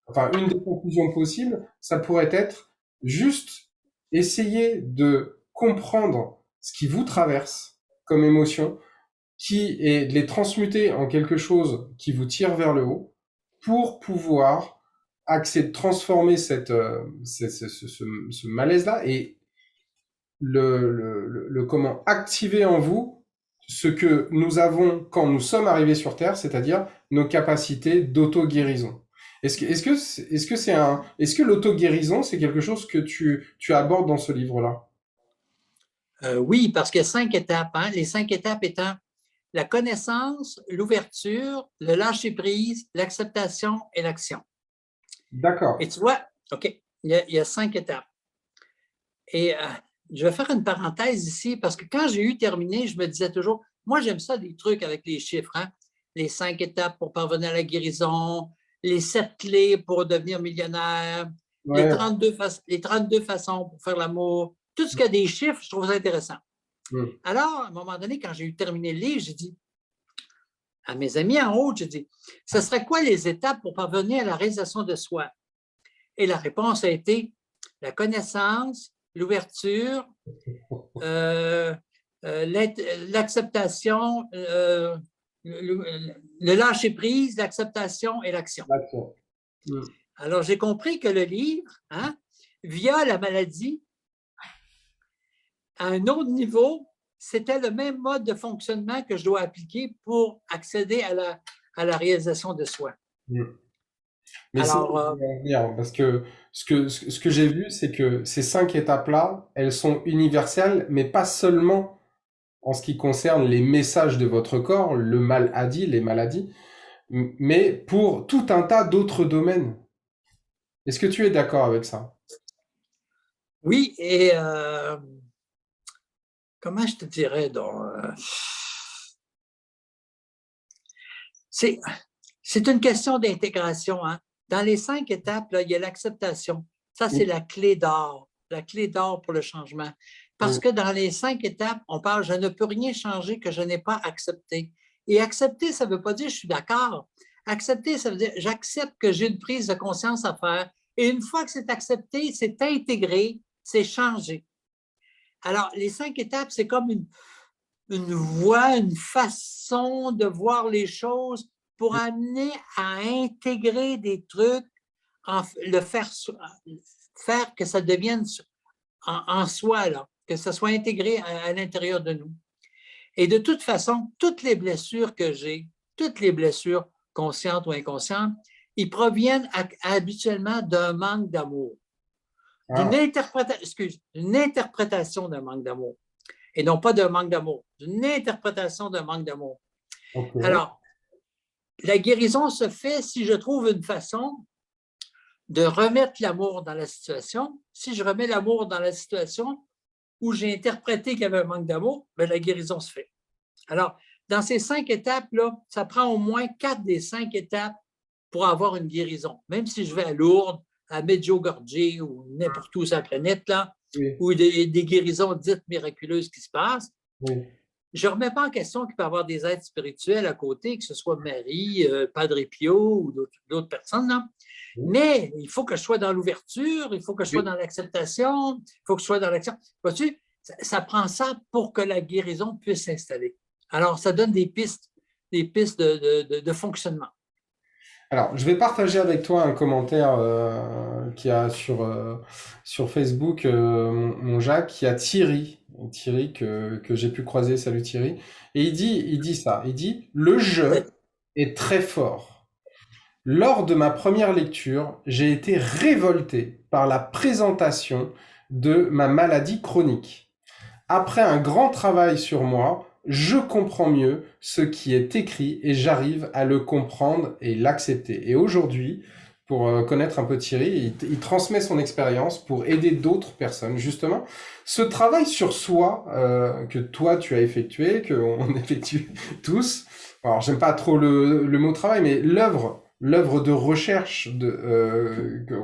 enfin, une des conclusions possibles, ça pourrait être juste essayer de comprendre ce qui vous traverse comme émotion, et de les transmuter en quelque chose qui vous tire vers le haut pour pouvoir transformer ce malaise-là et comment activer en vous ce que nous avons quand nous sommes arrivés sur Terre, c'est-à-dire nos capacités d'auto-guérison. Est-ce que l'auto-guérison, c'est quelque chose que tu abordes dans ce livre-là? Oui, parce qu'il y a 5 étapes. Hein? Les 5 étapes étant la connaissance, l'ouverture, le lâcher-prise, l'acceptation et l'action. D'accord. Et tu vois, OK, il y a 5 étapes. Et je vais faire une parenthèse ici parce que quand j'ai eu terminé, je me disais toujours, moi j'aime ça des trucs avec les chiffres, hein? Les 5 étapes pour parvenir à la guérison, les 7 clés pour devenir millionnaire, les Ouais. 32, les 32 façons pour faire l'amour, tout ce qui a des chiffres, je trouve ça intéressant. Mm. Alors, à un moment donné, quand j'ai eu terminé le livre, j'ai dit à mes amis en haut, j'ai dit, ce serait quoi les étapes pour parvenir à la réalisation de soi? Et la réponse a été la connaissance, l'ouverture, euh, l'acceptation, le lâcher-prise, l'acceptation et l'action. D'accord. Mm. Alors, j'ai compris que le livre, hein, via la maladie, à un autre niveau, c'était le même mode de fonctionnement que je dois appliquer pour accéder à la réalisation de soi. Mm. Mais c'est Alors, bien, parce que ce que j'ai vu, c'est que ces 5 étapes-là, elles sont universelles, mais pas seulement en ce qui concerne les messages de votre corps, le maladie, les maladies, mais pour tout un tas d'autres domaines. Est-ce que tu es d'accord avec ça? oui, et comment je te dirais donc, c'est une question d'intégration. Hein. Dans les 5 étapes, là, il y a l'acceptation. Ça, c'est Oui, la clé d'or pour le changement. Parce oui, que dans les 5 étapes, on parle, je ne peux rien changer que je n'ai pas accepté. Et accepter, ça ne veut pas dire je suis d'accord. Accepter, ça veut dire j'accepte que j'ai une prise de conscience à faire. Et une fois que c'est accepté, c'est intégré, c'est changé. Alors, les 5 étapes, c'est comme une voie, une façon de voir les choses pour amener à intégrer des trucs, faire que ça devienne en soi, là, que ça soit intégré à l'intérieur de nous. Et de toute façon, toutes les blessures que j'ai, toutes les blessures conscientes ou inconscientes, ils proviennent habituellement d'un manque d'amour, ah, d'une interprétation d'un manque d'amour, et non pas d'un manque d'amour, d'une interprétation d'un manque d'amour. ok. Alors, la guérison se fait si je trouve une façon de remettre l'amour dans la situation. Si je remets l'amour dans la situation où j'ai interprété qu'il y avait un manque d'amour, bien, la guérison se fait. Alors, dans ces 5 étapes-là, ça prend au moins 4 des 5 étapes pour avoir une guérison. Même si je vais à Lourdes, à Medjugorje ou n'importe où sur la planète, là, Oui, où il y a des guérisons dites miraculeuses qui se passent, oui. Je ne remets pas en question qu'il peut y avoir des êtres spirituels à côté, que ce soit Marie, Padre Pio ou d'autres personnes, là. Mais il faut que je sois dans l'ouverture, il faut que je sois dans l'acceptation, il faut que je sois dans l'action. Vois-tu, ça prend ça pour que la guérison puisse s'installer. Alors, ça donne des pistes de fonctionnement. Alors, je vais partager avec toi un commentaire qu'il y a sur Facebook, mon Jacques, qui a Thierry que j'ai pu croiser. Salut Thierry. Et il dit ça. Il dit, le jeu est très fort. Lors de ma première lecture, j'ai été révolté par la présentation de ma maladie chronique. Après un grand travail sur moi, je comprends mieux ce qui est écrit et j'arrive à le comprendre et l'accepter. Et aujourd'hui, pour connaître un peu Thierry, il transmet son expérience pour aider d'autres personnes. Justement, ce travail sur soi que toi tu as effectué, qu'on effectue tous. Alors, j'aime pas trop le mot travail, mais l'œuvre de recherche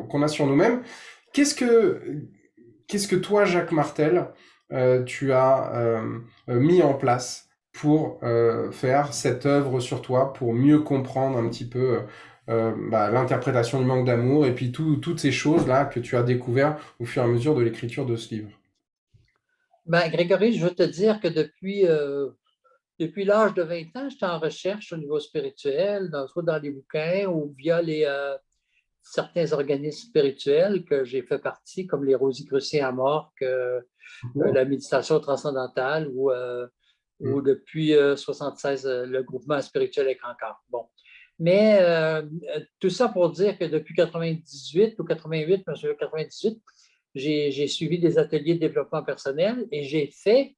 qu'on a sur nous-mêmes. Qu'est-ce que toi, Jacques Martel, tu as mis en place pour faire cette œuvre sur toi, pour mieux comprendre un petit peu l'interprétation du manque d'amour et puis toutes ces choses-là que tu as découvert au fur et à mesure de l'écriture de ce livre? Ben, Grégory, je veux te dire que depuis l'âge de 20 ans, j'étais en recherche au niveau spirituel, soit dans les bouquins ou via certains organismes spirituels que j'ai fait partie, comme les Rosicruciens à Morque, la méditation transcendantale ou depuis 76, le groupement spirituel avec encore. Bon. Mais tout ça pour dire que depuis 98 ou 88, monsieur 98, j'ai suivi des ateliers de développement personnel et j'étais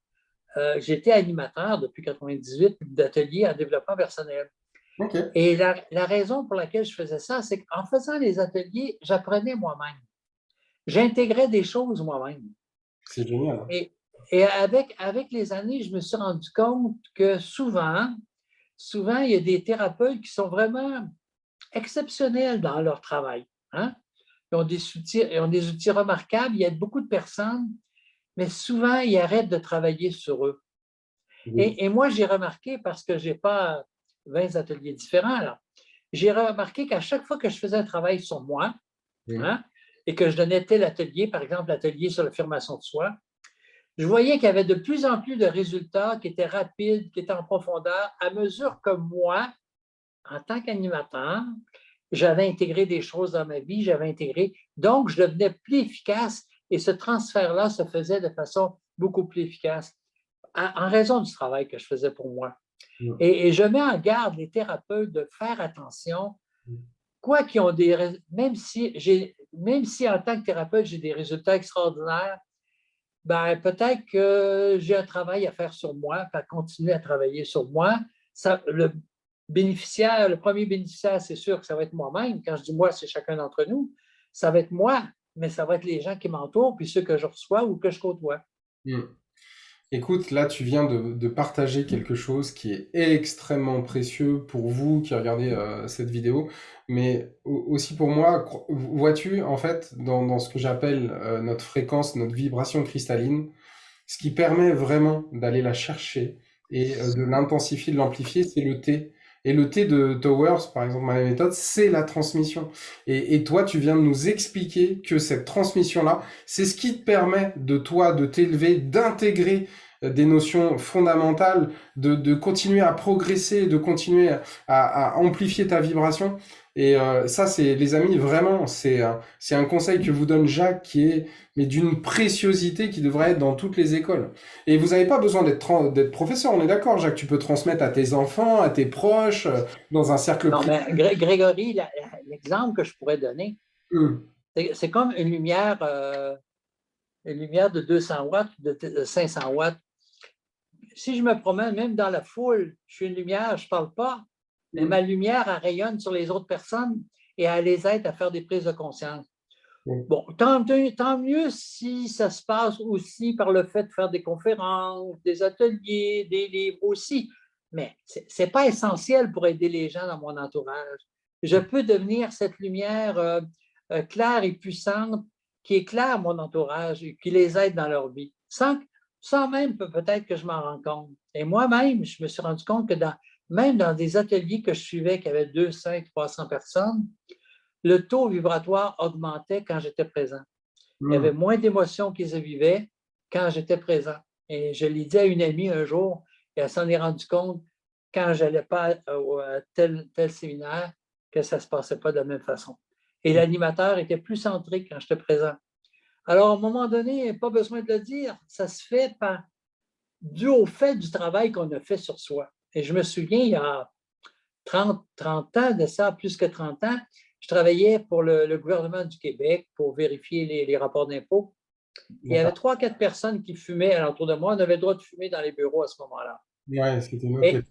animateur depuis 98 d'ateliers en développement personnel. Ok, Et la raison pour laquelle je faisais ça, c'est qu'en faisant les ateliers, j'apprenais moi-même. J'intégrais des choses moi-même. c'est génial. Et avec les années, je me suis rendu compte que souvent, il y a des thérapeutes qui sont vraiment exceptionnels dans leur travail. Hein? Ils ont des outils remarquables, il y a beaucoup de personnes, mais souvent, ils arrêtent de travailler sur eux. Oui. Et moi, j'ai remarqué, parce que je n'ai pas 20 ateliers différents, là, j'ai remarqué qu'à chaque fois que je faisais un travail sur moi, Oui. hein, et que je donnais tel atelier, par exemple l'atelier sur l'affirmation de soi, je voyais qu'il y avait de plus en plus de résultats qui étaient rapides, qui étaient en profondeur, à mesure que moi, en tant qu'animateur, j'avais intégré des choses dans ma vie, donc je devenais plus efficace et ce transfert-là se faisait de façon beaucoup plus efficace en raison du travail que je faisais pour moi. Mm. Et je mets en garde les thérapeutes de faire attention, quoi qu'ils ont même si en tant que thérapeute, j'ai des résultats extraordinaires, ben, peut-être que j'ai un travail à faire sur moi, à continuer à travailler sur moi. Le premier bénéficiaire, c'est sûr que ça va être moi-même. Quand je dis moi, c'est chacun d'entre nous. Ça va être moi, mais ça va être les gens qui m'entourent, puis ceux que je reçois ou que je côtoie. Mm. Écoute, là, tu viens de partager quelque chose qui est extrêmement précieux pour vous qui regardez cette vidéo, mais aussi pour moi. Vois-tu, en fait, dans ce que j'appelle notre fréquence, notre vibration cristalline, ce qui permet vraiment d'aller la chercher et de l'intensifier, de l'amplifier, c'est le T. Et le T de Towers, par exemple, ma méthode, c'est la transmission. Et toi, tu viens de nous expliquer que cette transmission-là, c'est ce qui te permet de toi, de t'élever, d'intégrer des notions fondamentales, de continuer à progresser, de continuer à amplifier ta vibration. Et ça, c'est, les amis, vraiment, c'est un conseil que vous donne Jacques qui est mais d'une préciosité qui devrait être dans toutes les écoles. Et vous n'avez pas besoin d'être professeur, on est d'accord, Jacques, tu peux transmettre à tes enfants, à tes proches, dans un cercle Non, privé. mais Grégory, l'exemple que je pourrais donner, c'est comme une lumière de 200 watts, de 500 watts. Si je me promène même dans la foule, je suis une lumière, je ne parle pas, mais ma lumière, elle rayonne sur les autres personnes et elle les aide à faire des prises de conscience. Bon, tant mieux si ça se passe aussi par le fait de faire des conférences, des ateliers, des livres aussi, mais ce n'est pas essentiel pour aider les gens dans mon entourage. Je peux devenir cette lumière claire et puissante qui éclaire mon entourage et qui les aide dans leur vie, sans même peut-être que je m'en rende compte. Et moi-même, je me suis rendu compte que même dans des ateliers que je suivais, qui avaient 200, 300 personnes, le taux vibratoire augmentait quand j'étais présent. Il y Hmm. avait moins d'émotions qu'ils vivaient quand j'étais présent. Et je l'ai dit à une amie un jour, et elle s'en est rendue compte quand je n'allais pas à tel séminaire, que ça ne se passait pas de la même façon. Et l'animateur était plus centré quand j'étais présent. Alors, à un moment donné, pas besoin de le dire, ça se fait dû au fait du travail qu'on a fait sur soi. Et je me souviens, il y a 30 ans de ça, plus que 30 ans, je travaillais pour le gouvernement du Québec pour vérifier les rapports d'impôts. Il y avait D'accord. 3-4 personnes qui fumaient alentour de moi. On avait le droit de fumer dans les bureaux à ce moment-là. Ouais, c'était noté.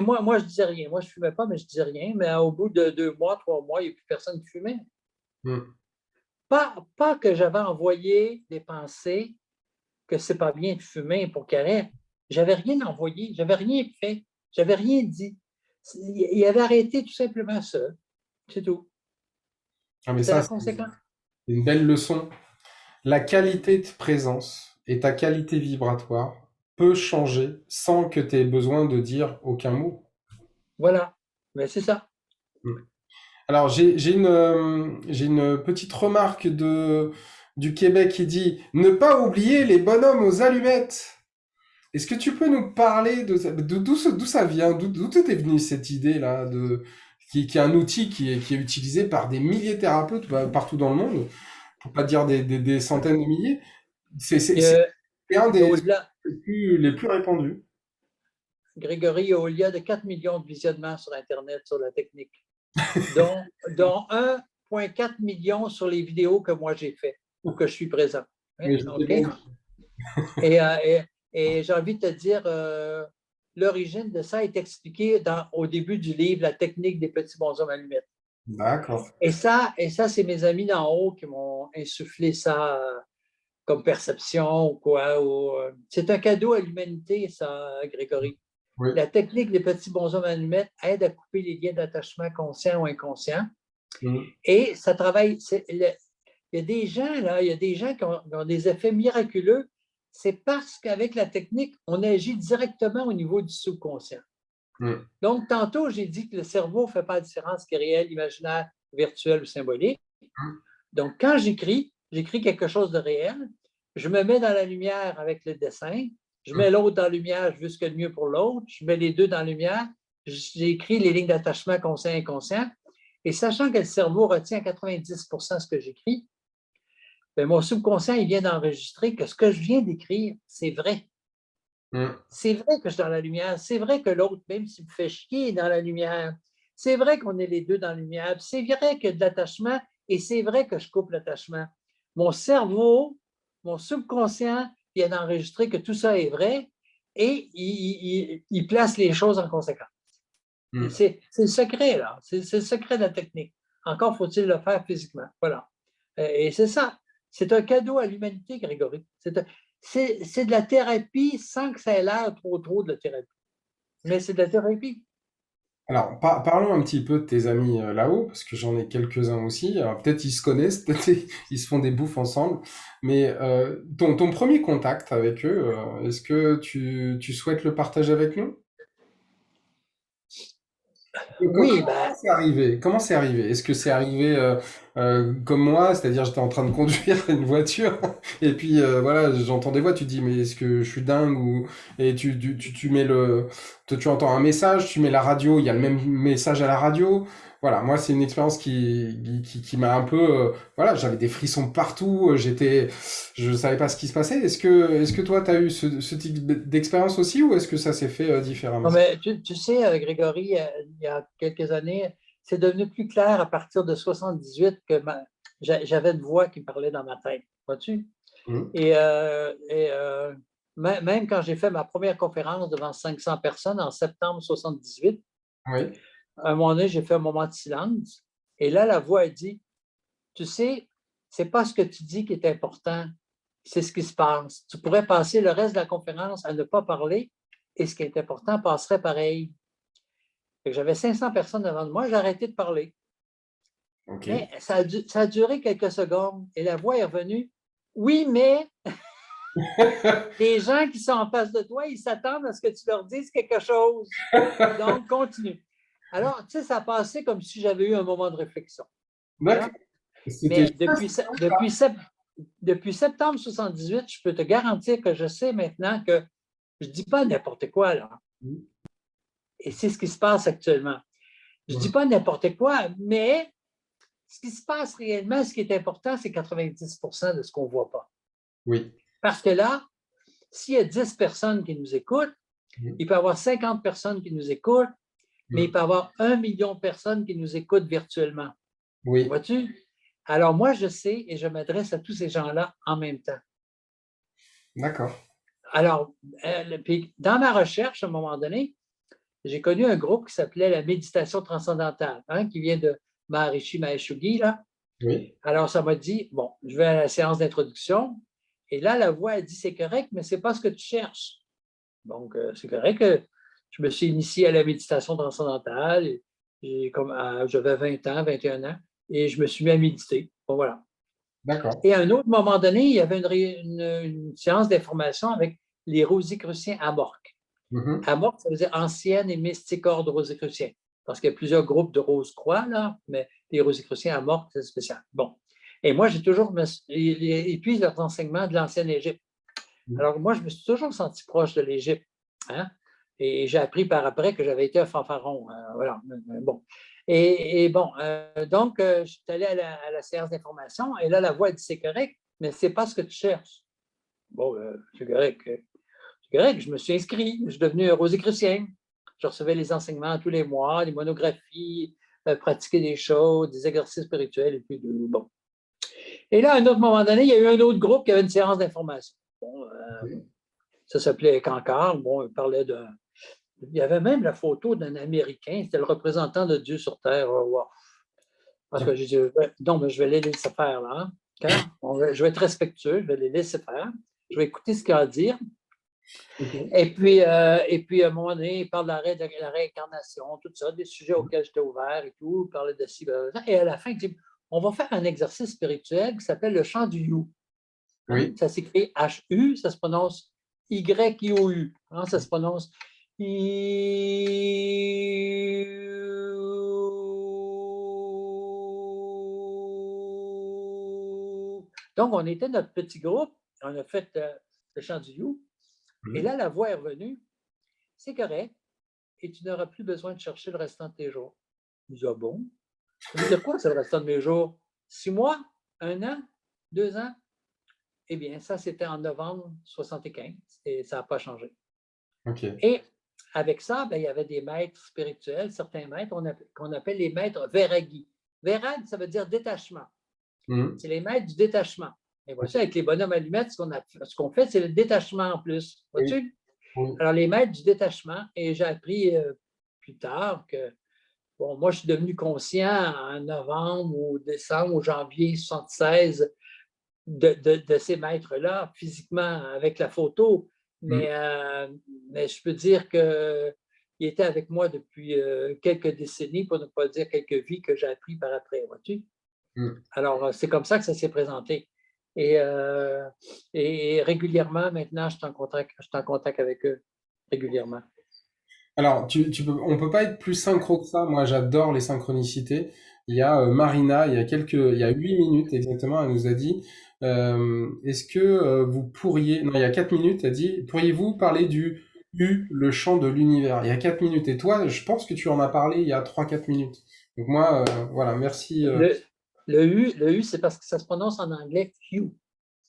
Moi, je disais rien. Moi, je ne fumais pas, mais je disais rien. Mais au bout de 2 mois, 3 mois, il n'y a plus personne qui fumait. Hmm. Pas que j'avais envoyé des pensées que c'est pas bien de fumer pour qu'il arrête. J'avais rien envoyé, j'avais rien fait, j'avais rien dit. Il avait arrêté tout simplement ça. C'est tout. Ah, mais C'était ça, la c'est conséquence. une belle leçon. La qualité de présence et ta qualité vibratoire peut changer sans que tu aies besoin de dire aucun mot. Voilà. Mais c'est ça. Hmm. Alors, j'ai une petite remarque du Québec qui dit ne pas oublier les bonhommes aux allumettes. Est-ce que tu peux nous parler d'où ça vient, d'où t'es venue cette idée-là, qui est un outil qui est utilisé par des milliers de thérapeutes partout dans le monde, pour pas dire des centaines de milliers. Il y C'est a, un il y a des au-delà, les plus répandus. Grégory, il y a au-delà de 4 millions de visionnements sur Internet sur la technique, dont 1,4 million sur les vidéos que moi j'ai fait ou que je suis présent. Oui, je sais OK? bien. Et, euh, et- et j'ai envie de te dire, l'origine de ça est expliquée au début du livre, La technique des petits bonshommes allumettes. D'accord. Et ça c'est mes amis d'en haut qui m'ont insufflé ça comme perception ou quoi. C'est un cadeau à l'humanité, ça, Grégory. Oui. La technique des petits bonshommes allumettes aide à couper les liens d'attachement conscients ou inconscients. Mhm. Et ça travaille. Il y a des gens, là, il y a des gens qui ont des effets miraculeux. C'est parce qu'avec la technique, on agit directement au niveau du subconscient. Mhm. Donc, tantôt, j'ai dit que le cerveau ne fait pas la différence qui est réel, imaginaire, virtuel ou symbolique. Donc, quand j'écris quelque chose de réel, je me mets dans la lumière avec le dessin, je mets l'autre dans la lumière, je veux ce qu'il y a de mieux pour l'autre, je mets les deux dans la lumière, j'écris les lignes d'attachement conscient-inconscient, et sachant que le cerveau retient à 90% ce que j'écris, bien, mon subconscient, il vient d'enregistrer que ce que je viens d'écrire, c'est vrai. Mhm. C'est vrai que je suis dans la lumière. C'est vrai que l'autre, même s'il me fait chier, est dans la lumière. C'est vrai qu'on est les deux dans la lumière. C'est vrai qu'il y a de l'attachement et c'est vrai que je coupe l'attachement. Mon cerveau, mon subconscient vient d'enregistrer que tout ça est vrai et il place les choses en conséquence. Mhm. C'est le secret, là. C'est le secret de la technique. Encore faut-il le faire physiquement. Voilà. Et c'est ça. C'est un cadeau à l'humanité, Grégory. C'est de la thérapie sans que ça ait l'air trop de la thérapie. Mais c'est de la thérapie. Alors, parlons un petit peu de tes amis là-haut, parce que j'en ai quelques-uns aussi. Alors, peut-être ils se connaissent, peut-être ils se font des bouffes ensemble. Mais ton premier contact avec eux, est-ce que tu souhaites le partager avec nous? Oui, Comment ben, c'est arrivé? Comment c'est arrivé? Est-ce que c'est arrivé comme moi, c'est-à-dire j'étais en train de conduire une voiture et puis voilà, j'entends des voix, tu te dis mais est-ce que je suis dingue ou et tu mets tu entends un message, tu mets la radio, il y a le même message à la radio. Voilà, moi c'est une expérience qui m'a un peu voilà, j'avais des frissons partout, je savais pas ce qui se passait. Est-ce que toi tu as eu ce type d'expérience aussi ou est-ce que ça s'est fait différemment? non, mais tu sais, Grégory, il y a quelques années, c'est devenu plus clair à partir de 78 que j'avais une voix qui me parlait dans ma tête. Vois-tu? Mhm. Même quand j'ai fait ma première conférence devant 500 personnes en septembre 78, Oui. à un moment donné, j'ai fait un moment de silence. Et là, la voix a dit, tu sais, c'est pas ce que tu dis qui est important, c'est ce qui se passe. Tu pourrais passer le reste de la conférence à ne pas parler et ce qui est important passerait pareil. J'avais 500 personnes devant moi, j'ai arrêté de parler. Ok. Mais ça a duré quelques secondes et la voix est revenue. Oui, mais Les gens qui sont en face de toi, ils s'attendent à ce que tu leur dises quelque chose. Donc, continue. Alors, tu sais, ça a passé comme si j'avais eu un moment de réflexion. D'accord. Hein? C'était Mais depuis septembre 78, je peux te garantir que je sais maintenant que je ne dis pas n'importe quoi, là. Et c'est ce qui se passe actuellement. Je ne dis pas n'importe quoi, mais ce qui se passe réellement, ce qui est important, c'est 90% de ce qu'on ne voit pas. Oui. Parce que là, s'il y a 10 personnes qui nous écoutent, Mm. il peut y avoir 50 personnes qui nous écoutent, mais il Mm. peut y avoir 1 million de personnes qui nous écoutent virtuellement. Oui. Vois-tu? Alors moi, je sais et je m'adresse à tous ces gens-là en même temps. D'accord. Alors, puis dans ma recherche, à un moment donné, j'ai connu un groupe qui s'appelait la méditation transcendantale, hein, qui vient de Maharishi Mahesh Yogi, là. Oui. Alors, ça m'a dit, bon, je vais à la séance d'introduction. Et là, la voix a dit, c'est correct, mais ce n'est pas ce que tu cherches. Donc, c'est correct que je me suis initié à la méditation transcendantale. J'avais 20 ans, 21 ans, et je me suis mis à méditer. Bon, voilà. D'accord. Et à un autre moment donné, il y avait une séance d'information avec les Rosicruciens à Morques. Mhm. À Morques, ça veut dire ancienne et mystique ordre Rosicrucien. Parce qu'il y a plusieurs groupes de Rose-Croix, là, mais les Rosicruciens à Morques, c'est spécial. Bon. Et moi, j'ai toujours. Et puis, leurs enseignements de l'ancienne Égypte. Alors, moi, je me suis toujours senti proche de l'Égypte. Hein? Et j'ai appris par après que j'avais été un fanfaron. Voilà. Bon. Et bon, donc, je suis allé à la séance d'information et là, la voix dit c'est correct, mais c'est pas ce que tu cherches. Bon, c'est correct. C'est correct. Je me suis inscrit. Je suis devenu un rosicrucien. Je recevais les enseignements tous les mois, les monographies, pratiquer des choses, des exercices spirituels et puis bon. Et là, à un autre moment donné, il y a eu un autre groupe qui avait une séance d'information. Bon, ça s'appelait Cancard. Bon, il y avait même la photo d'un Américain. C'était le représentant de Dieu sur Terre. Wow. Parce que j'ai dit, non, mais je vais les laisser faire là. Je vais être respectueux, je vais les laisser faire. Je vais écouter ce qu'il a à dire. Ok. Et puis, à un moment donné, il parle de la réincarnation, tout ça, des sujets auxquels j'étais ouvert et tout. Il parlait de ci, et à la fin, il dit, on va faire un exercice spirituel qui s'appelle le chant du You. Hein? Oui. Ça s'écrit H-U, ça se prononce Y-I-O-U. Hein? Ça se prononce I. Donc, on était notre petit groupe, on a fait le chant du You, et là, la voix est revenue. C'est correct, et tu n'auras plus besoin de chercher le restant de tes jours. Je dis, ah bon? Ça veut dire quoi, c'est le restant de mes jours? 6 mois? 1 an? 2 ans? Eh bien, ça, c'était en novembre 75 et ça n'a pas changé. Ok. Et avec ça, ben, il y avait des maîtres spirituels, certains maîtres qu'on appelle les maîtres Vairagi. Vairag, ça veut dire détachement. Mhm. C'est les maîtres du détachement. Et voici, avec les bonhommes allumettes, ce qu'on fait, c'est le détachement en plus. Oui. Vois-tu? Oui. Alors, les maîtres du détachement, et j'ai appris plus tard que, bon, moi, je suis devenu conscient en novembre ou décembre ou janvier 76 de ces maîtres-là, physiquement, avec la photo. Mhm. Mais je peux dire qu'il était avec moi depuis quelques décennies, pour ne pas dire quelques vies que j'ai appris par après, vois-tu? Mhm. Alors, c'est comme ça que ça s'est présenté. Et, euh, et régulièrement, maintenant, je suis en contact avec eux, régulièrement. Alors, on peut pas être plus synchro que ça. Moi, j'adore les synchronicités. Il y a Marina, il y a 8 minutes exactement, elle nous a dit, est-ce que vous pourriez, non, il y a 4 minutes, elle dit, pourriez-vous parler du U, le chant de l'univers? Il y a 4 minutes. Et toi, je pense que tu en as parlé il y a 3, 4 minutes. Donc moi, voilà, merci. Le, le U, c'est parce que ça se prononce en anglais Hugh,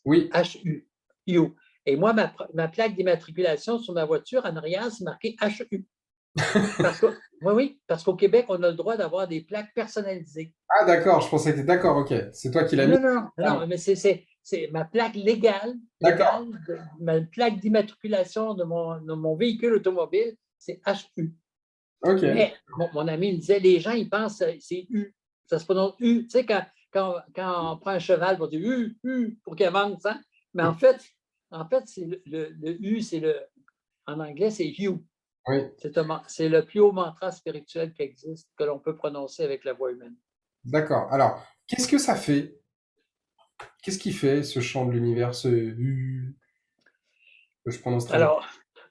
Oui, H-U, Hugh. Et moi, ma plaque d'immatriculation sur ma voiture en arrière, c'est marqué H-U. Oui, oui, parce qu'au Québec, on a le droit d'avoir des plaques personnalisées. ah d'accord, je pensais que t'étais d'accord, ok. C'est toi qui l'as mis. Non, non, non, Ah, non, mais c'est ma plaque légale, d'accord, ma plaque d'immatriculation de mon véhicule automobile, c'est HU. ok. Mais mon ami me disait, les gens, ils pensent que c'est U. Ça se prononce U. Tu sais, quand on prend un cheval pour dire U, U, pour qu'il avance, hein? Mais en fait c'est le U, en anglais, c'est You. Oui, C'est le plus haut mantra spirituel qui existe, que l'on peut prononcer avec la voix humaine. d'accord. Alors, qu'est-ce que ça fait? Qu'est-ce qui fait ce chant de l'univers, ce U? que je prononce très bien.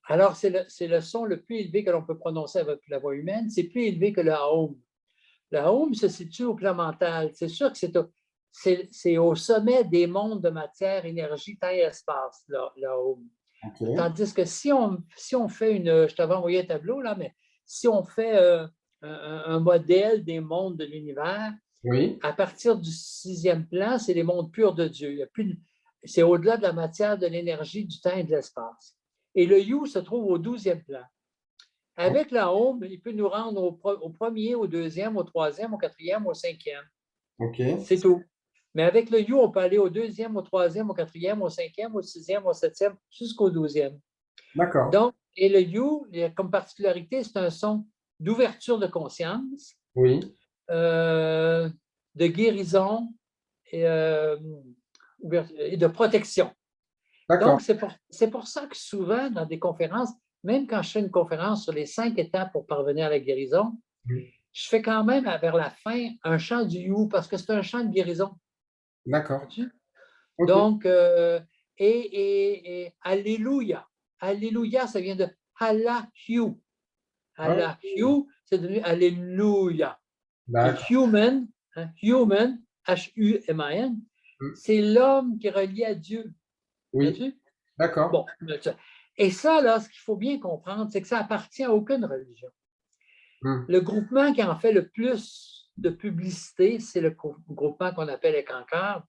Alors c'est le son le plus élevé que l'on peut prononcer avec la voix humaine. C'est plus élevé que le Aum. Le Aum se situe au plan mental. C'est sûr que c'est au sommet des mondes de matière, énergie, temps et espace, le Aum. Ok. Tandis que si on fait je t'avais envoyé un tableau, là, mais si on fait un modèle des mondes de l'univers, Oui. à partir du sixième plan, c'est les mondes purs de Dieu. C'est au-delà de la matière, de l'énergie, du temps et de l'espace. Et le You se trouve au 12e plan. Avec la Home, il peut nous rendre au premier, au deuxième, au troisième, au quatrième, au cinquième. Ok. C'est tout. Mais avec le You, on peut aller au deuxième, au troisième, au quatrième, au cinquième, au sixième, au septième, jusqu'au 12e. D'accord. Donc, et le You, comme particularité, c'est un son d'ouverture de conscience, Oui. euh, de guérison et de protection. D'accord. Donc, c'est pour ça que souvent, dans des conférences, même quand je fais une conférence sur les 5 étapes pour parvenir à la guérison, Oui. je fais quand même, vers la fin, un chant du You parce que c'est un chant de guérison. D'accord. Ok. Donc, et Alléluia. Alléluia, ça vient de Allah-Hu. Ok. Allah-Hu, c'est devenu Alléluia. Et D'accord. human, human, H-U-M-A-N, Hmm. c'est l'homme qui est relié à Dieu. Oui. Vois-tu? D'accord. Bon, et ça, là, ce qu'il faut bien comprendre, c'est que ça appartient à aucune religion. Hmm. Le groupement qui en fait le plus de publicité, c'est le groupement qu'on appelle les cancars,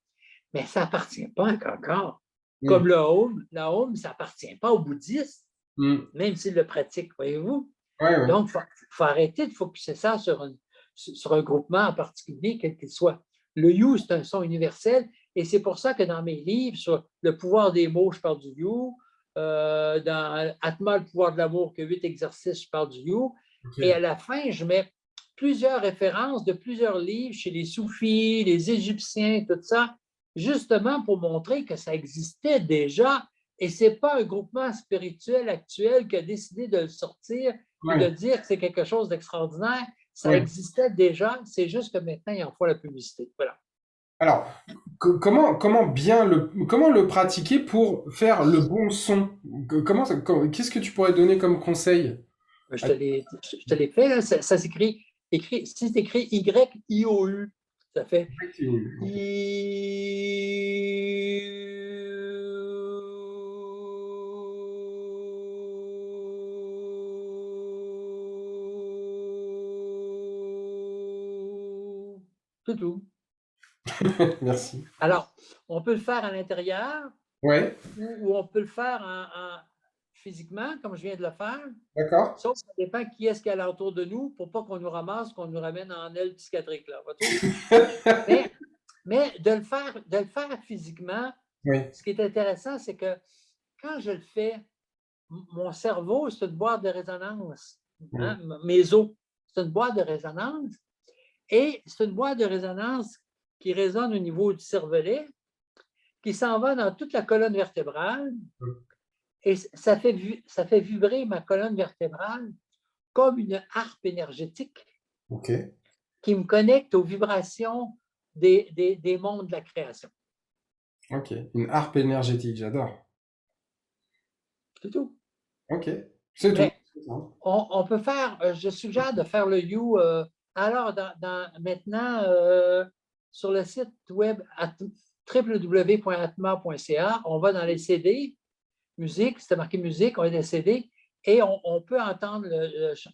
mais ça n'appartient pas à cancars. Hmm. Comme le Home, la Home, ça n'appartient pas aux bouddhistes, Hmm. même s'ils le pratiquent, voyez-vous. Ouais, ouais. Donc, il faut arrêter de focuser ça sur un groupement en particulier, quel qu'il soit. Le You, c'est un son universel, et c'est pour ça que dans mes livres sur le pouvoir des mots, je parle du You. Dans Atma, le pouvoir de l'amour, que 8 exercices, je parle du You. Et à Ok. la fin, je mets plusieurs références de plusieurs livres chez les soufis, les Égyptiens, tout ça, justement pour montrer que ça existait déjà. Et ce n'est pas un groupement spirituel actuel qui a décidé de le sortir puis de Ouais. dire que c'est quelque chose d'extraordinaire. Ça Ouais. existait déjà, c'est juste que maintenant, il en faut la publicité. Voilà. Alors, comment le pratiquer pour faire le bon son? Qu'est-ce que tu pourrais donner comme conseil? Je te l'ai fait, là. Ça s'écrit, si c'est écrit Y-I-O-U, ça fait c'est tout. Merci. Alors, on peut le faire à l'intérieur Ouais, ou on peut le faire physiquement, comme je viens de le faire. d'accord. Sauf que ça dépend qui est-ce qu'il y a alentour de nous pour pas qu'on nous ramasse, qu'on nous ramène en aile psychiatrique. Là, mais, mais de le faire physiquement, Oui. ce qui est intéressant, c'est que quand je le fais, mon cerveau, c'est une boîte de résonance. Hein? Mm. Mes os, c'est une boîte de résonance. Et c'est une boîte de résonance qui résonne au niveau du cervelet, qui s'en va dans toute la colonne vertébrale. Mm. Et ça fait vibrer ma colonne vertébrale comme une harpe énergétique Ok. qui me connecte aux vibrations des mondes de la création. Ok. Une harpe énergétique, j'adore. C'est tout. Ok. C'est tout. Mais on peut faire, je suggère de faire le You. Alors, maintenant, sur le site web www.atma.ca, on va dans les CD, musique, c'est marqué musique, on a des CD, et on peut entendre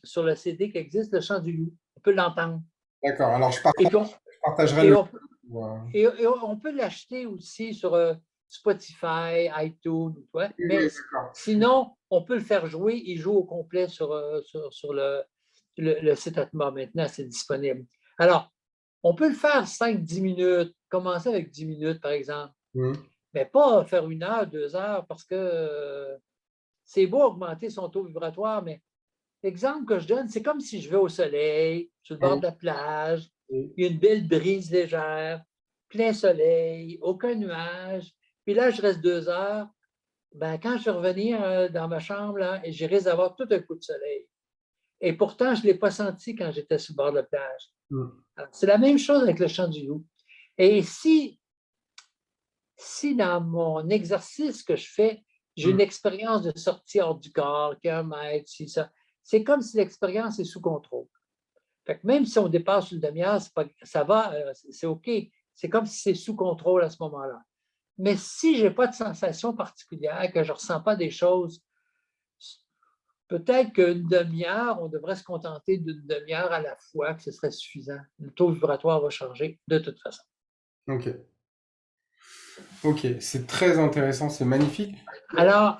sur le CD qui existe le chant du You. On peut l'entendre. D'accord. Alors, Et puis, je partagerai et le. on, et on peut l'acheter aussi sur Spotify, iTunes, ouais. Oui, Mais oui, d'accord. sinon, on peut le faire jouer. Il joue au complet sur le site Atma. Maintenant, c'est disponible. Alors, on peut le faire 5-10 minutes, commencer avec 10 minutes, par exemple, Mm. mais pas faire 1 heure, 2 heures, parce que c'est beau augmenter son taux vibratoire, mais l'exemple que je donne, c'est comme si je vais au soleil, sur le bord Oui, de la plage, oui. il y a une belle brise légère, plein soleil, aucun nuage. Puis là, je reste 2 heures. Ben, quand je vais revenir dans ma chambre, là, et je risque d'avoir tout un coup de soleil. Et pourtant, je ne l'ai pas senti quand j'étais sur le bord de la plage. Mm. C'est la même chose avec le chant du loup. Et si dans mon exercice que je fais, J'ai une expérience de sortie hors du corps, qu'un mètre, si ça. C'est comme si l'expérience est sous contrôle. Fait que même si on dépasse une demi-heure, ça va, c'est OK. C'est comme si c'est sous contrôle à ce moment-là. Mais si je n'ai pas de sensation particulière, que je ne ressens pas des choses, peut-être qu'une demi-heure, on devrait se contenter d'une demi-heure à la fois, que ce serait suffisant. Le taux vibratoire va changer de toute façon. Ok. Ok, c'est très intéressant, c'est magnifique. Alors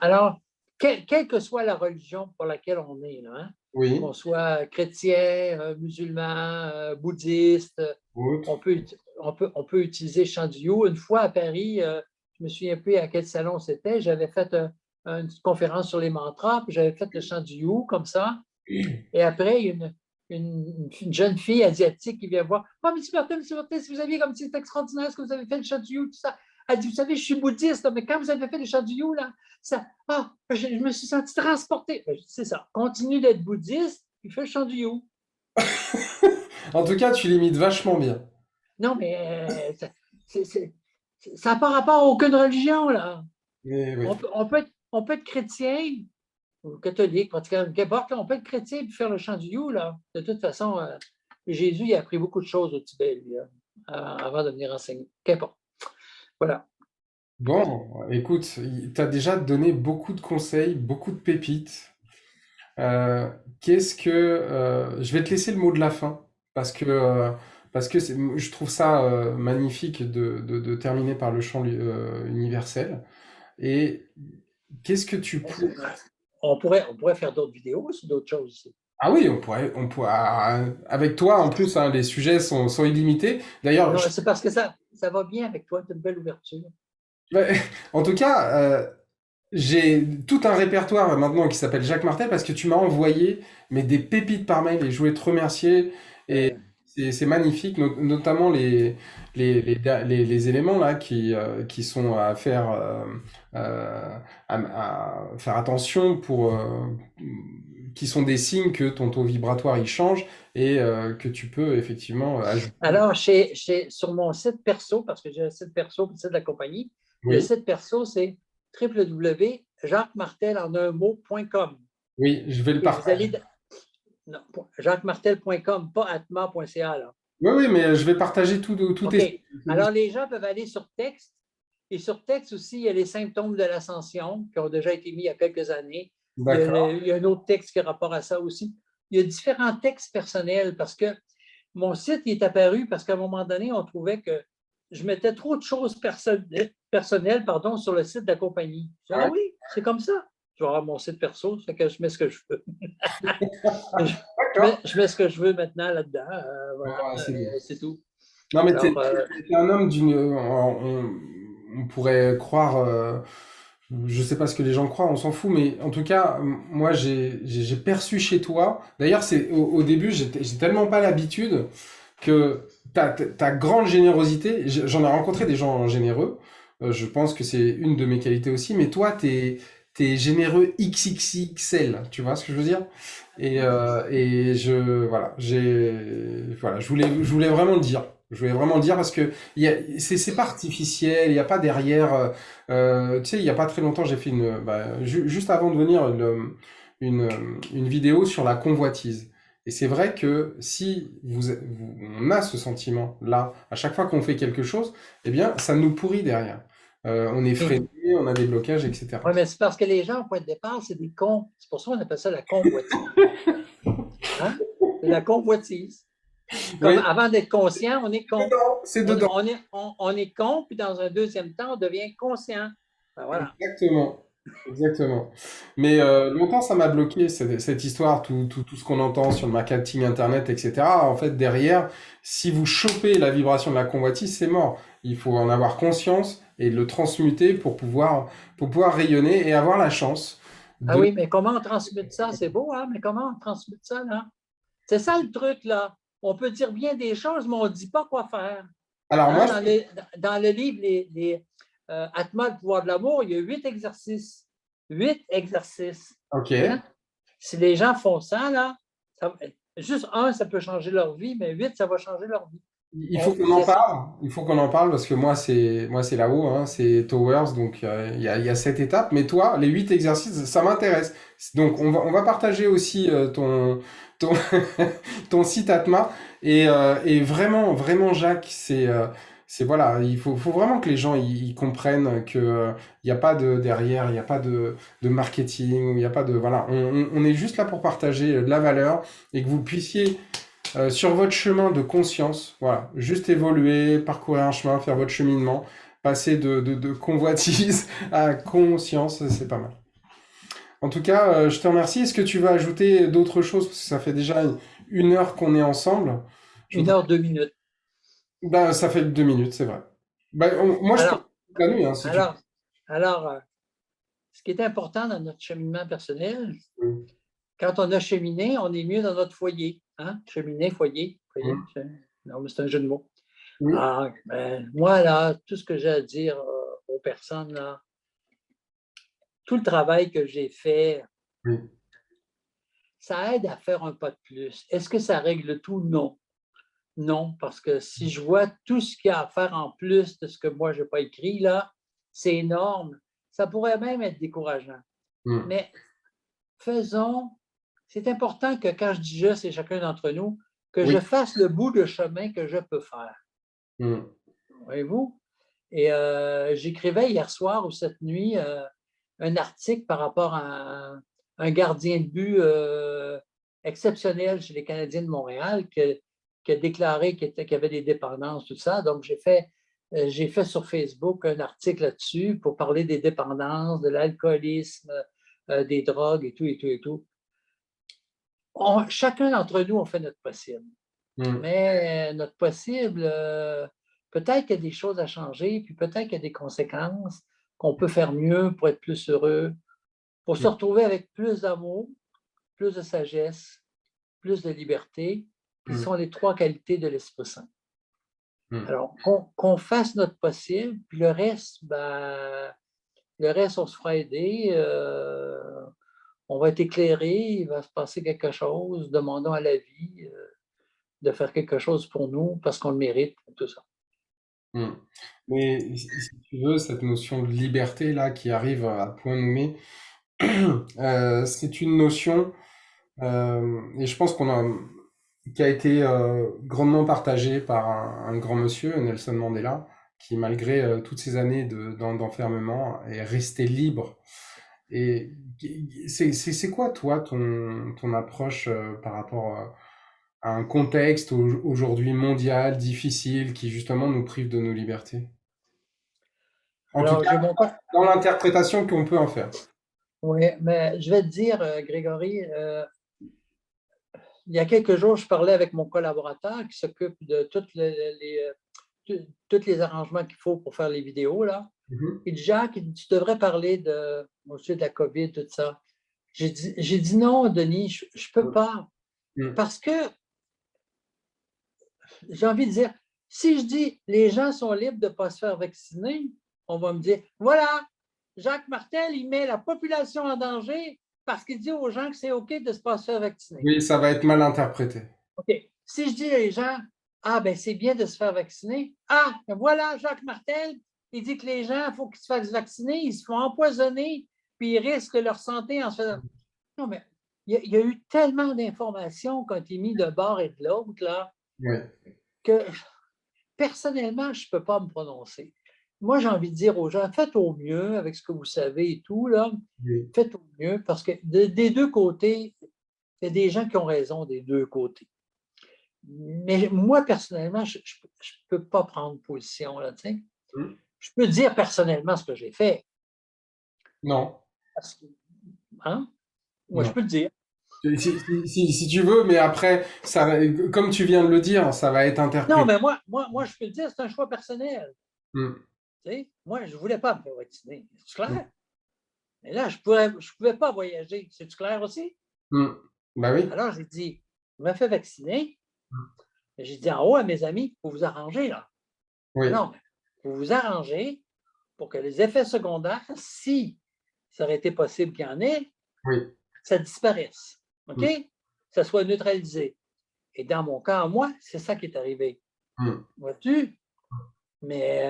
quelle que soit la religion pour laquelle on est, là, hein, Oui. qu'on soit chrétien, musulman, bouddhiste, Autre. on peut utiliser Chant du You. Une fois à Paris, je ne me souviens plus à quel salon c'était, j'avais fait une conférence sur les mantras, puis j'avais fait le Chant du You comme ça. Et après, une jeune fille asiatique qui vient voir. Oh, M. Martin, si vous aviez comme c'est extraordinaire ce que vous avez fait, le Chant du You, tout ça. Elle dit, vous savez, je suis bouddhiste, mais quand vous avez fait le Chant du You, là, je me suis senti transporté. C'est ça. Continue d'être bouddhiste, puis fais le Chant du You. En tout cas, tu l'imites vachement bien. Non, mais ça n'a pas rapport à aucune religion, là. Oui. On peut être chrétien, ou catholique, pratiquant, qu'importe, on peut être chrétien et faire le chant du You, là. De toute façon, Jésus, il a appris beaucoup de choses au Tibet, lui, avant de venir enseigner. Qu'importe. Voilà. Bon, écoute, tu as déjà donné beaucoup de conseils, beaucoup de pépites. Euh, je vais te laisser le mot de la fin parce que je trouve ça magnifique de terminer par le chant universel. Et qu'est-ce que tu pourrais... On pourrait faire d'autres vidéos sur d'autres choses aussi. Ah oui, avec toi en plus, hein, les sujets sont illimités. D'ailleurs, Non, c'est parce que ça va bien avec toi, tu as une belle ouverture. en tout cas, j'ai tout un répertoire maintenant qui s'appelle Jacques Martel parce que tu m'as envoyé des pépites par mail et je voulais te remercier. Et c'est magnifique, notamment les éléments là qui sont à faire, à faire attention qui sont des signes que ton taux vibratoire il change et que tu peux effectivement ajouter. Alors, sur mon site perso, parce que j'ai un site perso et un site de la compagnie, le Oui, site perso, c'est www.jacquesmartel.com. oui, je vais le Et vous allez. partager. Non, jacquesmartel.com, pas atma.ca, là. Oui, oui, mais je vais partager tout OK. Alors, les gens peuvent aller sur texte. Et sur texte aussi, il y a les symptômes de l'ascension qui ont déjà été mis il y a quelques années. D'accord. Il y a un autre texte qui a rapport à ça aussi. Il y a différents textes personnels parce que mon site est apparu parce qu'à un moment donné, on trouvait que je mettais trop de choses personnelles sur le site de la compagnie. Ah oui, c'est comme ça. Je vais avoir mon site perso, ça fait que je mets ce que je veux. D'accord. Je mets ce que je veux maintenant là-dedans. Voilà, Ah, c'est bien. c'est tout. Non, mais Alors, t'es un homme on pourrait croire, je sais pas ce que les gens croient, on s'en fout, mais en tout cas, moi, j'ai perçu chez toi. D'ailleurs, c'est au début, j'ai tellement pas l'habitude que ta grande générosité. J'en ai rencontré des gens généreux. Je pense que c'est une de mes qualités aussi. Mais toi, t'es généreux XXXL. Tu vois ce que je veux dire? Et je voulais vraiment le dire. Je voulais vraiment le dire parce que c'est pas artificiel, il n'y a pas derrière. Tu sais, il n'y a pas très longtemps, j'ai fait juste avant de venir une, une vidéo sur la convoitise. Et c'est vrai que si on a ce sentiment-là, à chaque fois qu'on fait quelque chose, eh bien, ça nous pourrit derrière. On est freiné, on a des blocages, etc. oui, mais c'est parce que les gens, au point de départ, c'est des cons. C'est pour ça qu'on appelle ça la convoitise. Hein? C'est la convoitise. Comme Oui, avant d'être conscient, on est con. c'est dedans. On est con, puis dans un deuxième temps, on devient conscient. Ben voilà. Exactement. Exactement. Mais longtemps, ça m'a bloqué, cette histoire, tout ce qu'on entend sur le marketing Internet, etc. En fait, derrière, si vous chopez la vibration de la convoitise, c'est mort. Il faut en avoir conscience et le transmuter pour pouvoir rayonner et avoir la chance Ah de... oui, mais comment on transmute ça? C'est beau, hein? Mais comment on transmute ça, là? C'est ça le truc, là. On peut dire bien des choses, mais on ne dit pas quoi faire. Alors moi, Hein? Dans le livre, Atma, le pouvoir de l'amour, il y a 8 exercices. 8 exercices. ok, Hein? Si les gens font ça, là, juste un, ça peut changer leur vie, mais 8, ça va changer leur vie. il faut qu'on en C'est ça. parle. Il faut qu'on en parle parce que moi c'est là-haut, hein, c'est Towers, donc il y a 7 étapes. Mais toi, les 8 exercices, ça m'intéresse. Donc on va partager aussi ton ton site Atma et vraiment vraiment Jacques, c'est voilà, il faut vraiment que les gens ils comprennent que il n'y a pas de derrière, il n'y a pas de marketing, il n'y a pas de voilà, on est juste là pour partager de la valeur et que vous puissiez sur votre chemin de conscience, voilà, juste évoluer, parcourir un chemin, faire votre cheminement, passer de convoitise à conscience, c'est pas mal. En tout cas, je te remercie. Est-ce que tu veux ajouter d'autres choses? Parce que ça fait déjà 1 heure qu'on est ensemble. Je Une voudrais... heure, 2 minutes. Ben, ça fait 2 minutes, c'est vrai. Ben, moi, je peux Alors, la nuit, hein, si tu alors, alors, ce qui est important dans notre cheminement personnel, veux. quand on a cheminé, on est mieux dans notre foyer. Hein? Cheminer, foyer, foyer. Oui, Non, mais c'est un jeu de mots. oui, Ah, ben, moi, là, tout ce que j'ai à dire aux personnes, là, tout le travail que j'ai fait, oui, ça aide à faire un pas de plus. Est-ce que ça règle tout? Non. Non, parce que si je vois tout ce qu'il y a à faire en plus de ce que moi, je n'ai pas écrit, là, c'est énorme. Ça pourrait même être décourageant. oui, Mais faisons, c'est important que quand je dis je, c'est chacun d'entre nous, que je oui, fasse le bout de chemin que je peux faire. oui, Voyez-vous? Et j'écrivais hier soir ou cette nuit un article par rapport à un gardien de but exceptionnel chez les Canadiens de Montréal qui a déclaré qu'il y avait des dépendances, tout ça. Donc, j'ai fait sur Facebook un article là-dessus pour parler des dépendances, de l'alcoolisme, des drogues et tout, et tout, et tout. Chacun d'entre nous, on fait notre possible. oui, Mais notre possible, peut-être qu'il y a des choses à changer, puis peut-être qu'il y a des conséquences, qu'on peut faire mieux pour être plus heureux, pour se oui, retrouver avec plus d'amour, plus de sagesse, plus de liberté, qui oui, sont les 3 qualités de l'Esprit Saint. oui. Alors, qu'on fasse notre possible, puis ben, le reste, on se fera aider, on va être éclairé, il va se passer quelque chose, demandons à la vie de faire quelque chose pour nous parce qu'on le mérite, tout ça. Hmm. Mais si tu veux, cette notion de liberté là qui arrive à point nommé, c'est une notion, et je pense qui a été grandement partagée par un grand monsieur, Nelson Mandela, qui malgré toutes ces années d'enfermement est resté libre. Et c'est quoi toi ton approche par rapport à un contexte aujourd'hui mondial difficile qui justement nous prive de nos libertés? En tout Alors, cas, j'ai mon cas. dans l'interprétation qu'on peut en faire. Oui, mais je vais te dire, Grégory, il y a quelques jours, je parlais avec mon collaborateur qui s'occupe de tous les arrangements qu'il faut pour faire les vidéos, là. Mhm. Il dit, Jacques, tu devrais parler de la COVID, tout ça. J'ai dit non, Denis, je ne peux pas. Mhm. Parce que j'ai envie de dire, si je dis les gens sont libres de ne pas se faire vacciner, on va me dire, voilà, Jacques Martel, il met la population en danger parce qu'il dit aux gens que c'est OK de ne pas se faire vacciner. Oui, ça va être mal interprété. OK. Si je dis aux gens, ah, ben c'est bien de se faire vacciner, ah, ben voilà, Jacques Martel, il dit que les gens, il faut qu'ils se fassent vacciner, ils se font empoisonner, puis ils risquent leur santé en se faisant. Non, mais il y a eu tellement d'informations qui ont été mises de bord et de l'autre, là, Oui, que personnellement, je ne peux pas me prononcer. Moi, j'ai envie de dire aux gens, faites au mieux avec ce que vous savez et tout, là. oui, Faites au mieux parce que des deux côtés, il y a des gens qui ont raison des deux côtés. Mais moi, personnellement, je ne peux pas prendre position, là, tu sais. Mhm. Je peux dire personnellement ce que j'ai fait. Non, Parce que, hein? Moi, je non. peux le dire. Si tu veux, mais après, comme tu viens de le dire, ça va être Non, interprété. mais moi, je peux le dire, c'est un choix personnel. Mhm. Tu sais? Moi, je ne voulais pas me faire vacciner. C'est Mhm. clair. Mais là, je ne pouvais pas voyager. C'est clair aussi? Mhm. Bah oui. Alors, j'ai dit, je me fais vacciner. J'ai dit en haut à mes amis, il faut vous arranger, là. Oui, Non, il faut vous arranger pour que les effets secondaires, si ça aurait été possible qu'il y en ait, oui. ça disparaisse. OK? Mhm. Ça soit neutralisé. Et dans mon cas, moi, c'est ça qui est arrivé. Mm. Vois-tu? Mais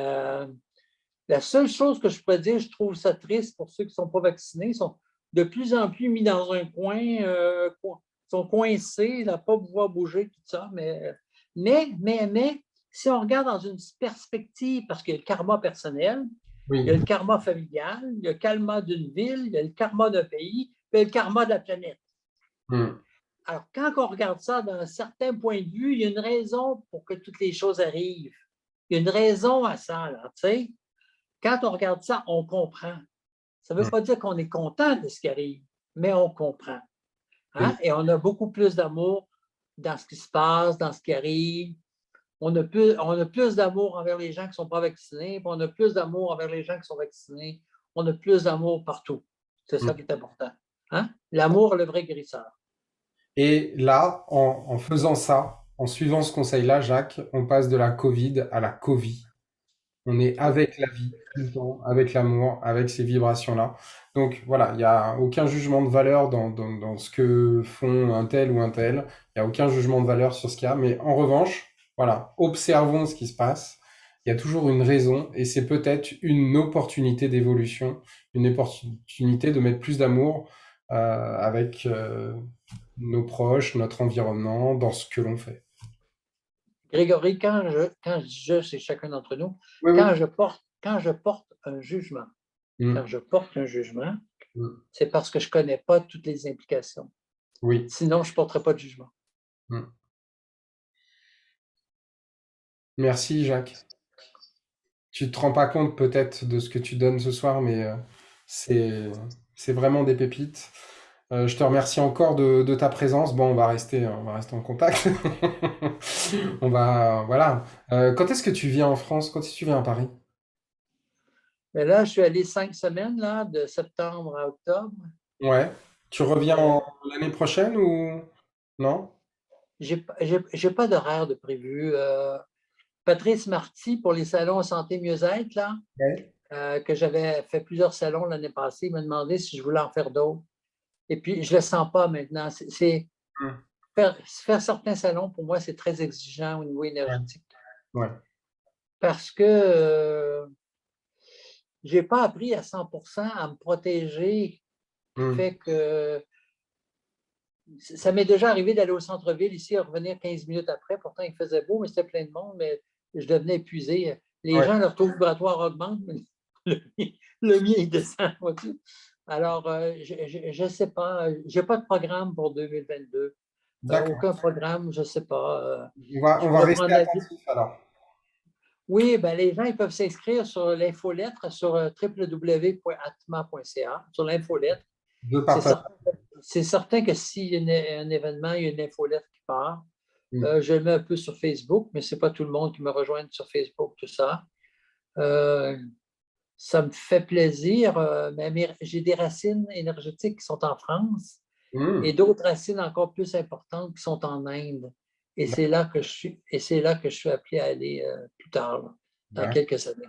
la seule chose que je pourrais dire, je trouve ça triste pour ceux qui ne sont pas vaccinés, sont de plus en plus mis dans un coin, sont coincés, là, pas pouvoir bouger, tout ça. Mais, si on regarde dans une perspective, parce qu'il y a le karma personnel, il y a Oui. le karma familial, il y a le karma d'une ville, il y a le karma d'un pays, puis il y a le karma de la planète. Mm. Alors, quand on regarde ça d'un certain point de vue, il y a une raison pour que toutes les choses arrivent. Il y a une raison à ça, là, tu sais. Quand on regarde ça, on comprend. Ça ne veut Mm. pas dire qu'on est content de ce qui arrive, mais on comprend. Hein? Oui. Et on a beaucoup plus d'amour dans ce qui se passe, dans ce qui arrive. On a plus d'amour envers les gens qui ne sont pas vaccinés, puis on a plus d'amour envers les gens qui sont vaccinés. On a plus d'amour partout. C'est ça Mm. qui est important. Hein? L'amour est le vrai guérisseur. Et là, en faisant ça, en suivant ce conseil-là, Jacques, on passe de la Covid à la Covid. On est Oui. avec la vie, tout le temps, avec l'amour, avec ces vibrations-là. Donc voilà, il n'y a aucun jugement de valeur dans ce que font un tel ou un tel. Il n'y a aucun jugement de valeur sur ce qu'il y a. Mais en revanche, voilà, observons ce qui se passe. Il y a toujours une raison et c'est peut-être une opportunité d'évolution, une opportunité de mettre plus d'amour avec nos proches, notre environnement, dans ce que l'on fait. Grégory, quand je dis je, c'est chacun d'entre nous, Oui, quand oui. je porte, quand je porte un jugement, quand Mm, je porte un jugement, mm, c'est parce que je ne connais pas toutes les implications. oui. Sinon, je ne porterai pas de jugement. Mm. Merci, Jacques. Tu te rends pas compte peut-être de ce que tu donnes ce soir, mais c'est c'est vraiment des pépites. Je te remercie encore de ta présence. Bon, on va rester en contact. On va, voilà. Quand est-ce que tu viens en France? Quand est-ce que tu viens à Paris? Mais là, je suis allé 5 semaines, là, de septembre à octobre. Ouais. Tu reviens Euh, l'année prochaine ou non? j'ai pas d'horaire de prévu. Patrice Marty, pour les salons santé mieux-être, là, Ouais. que j'avais fait plusieurs salons l'année passée, il m'a demandé si je voulais en faire d'autres. Et puis, je ne le sens pas maintenant. Mm. Faire certains salons, pour moi, c'est très exigeant au niveau Ouais. énergétique. Ouais. Parce que je n'ai pas appris à 100% à me protéger, qui Mm. fait que ça m'est déjà arrivé d'aller au centre-ville ici et revenir 15 minutes après. Pourtant, il faisait beau, mais c'était plein de monde, mais je devenais épuisé. Les Ouais. gens, leur taux vibratoire augmente, mais le mien, il descend. Alors, je ne sais pas. Je n'ai pas de programme pour 2022. D'accord. Aucun programme, je ne sais pas. Je On va pourrais rester prendre l'avis. attentif alors. Oui, ben, les gens ils peuvent s'inscrire sur l'infolettre sur www.atma.ca, sur l'infolettre. Je C'est partage. certain, c'est certain que s'il y a un événement, il y a une infolettre qui part. Mm. Je le mets un peu sur Facebook, mais ce n'est pas tout le monde qui me rejoint sur Facebook, tout ça. Euh, Ça me fait plaisir, mais j'ai des racines énergétiques qui sont en France et Mm. d'autres racines encore plus importantes qui sont en Inde. Et c'est là que je suis appelé à aller plus tard, là, dans D'ac- quelques années.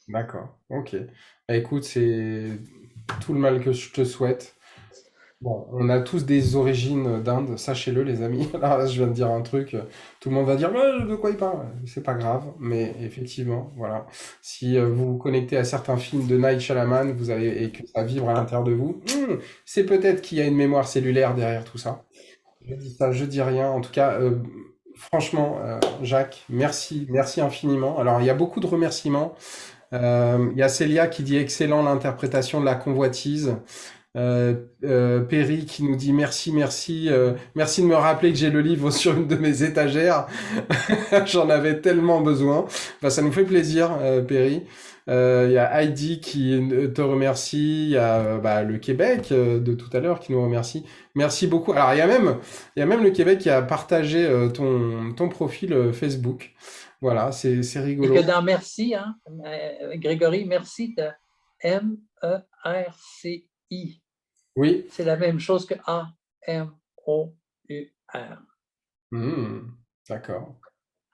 D'accord. Ok. Bah, écoute, c'est tout le mal que je te souhaite. Bon, on a tous des origines d'Inde, sachez-le, les amis. Alors là, je viens de dire un truc, tout le monde va dire, ouais, de quoi il parle? C'est pas grave, mais effectivement, voilà. Si vous vous connectez à certains films de Night Shyamalan, vous avez, et que ça vibre à l'intérieur de vous, c'est peut-être qu'il y a une mémoire cellulaire derrière tout ça. Je dis ça, je dis rien. En tout cas, franchement, Jacques, merci, merci infiniment. Alors, il y a beaucoup de remerciements. Il y a Célia qui dit excellent l'interprétation de la convoitise. Perry qui nous dit merci, merci, merci de me rappeler que j'ai le livre sur une de mes étagères. J'en avais tellement besoin. Bah, ça nous fait plaisir, Perry. Il y a Heidi qui te remercie. Il y a bah, le Québec de tout à l'heure qui nous remercie. Merci beaucoup. Alors il y a même le Québec qui a partagé ton profil Facebook. Voilà, c'est Et que rigolo. dans merci, hein, Grégory, merci, tu MERCI. Oui. C'est la même chose que AMOUR. Hmm, d'accord.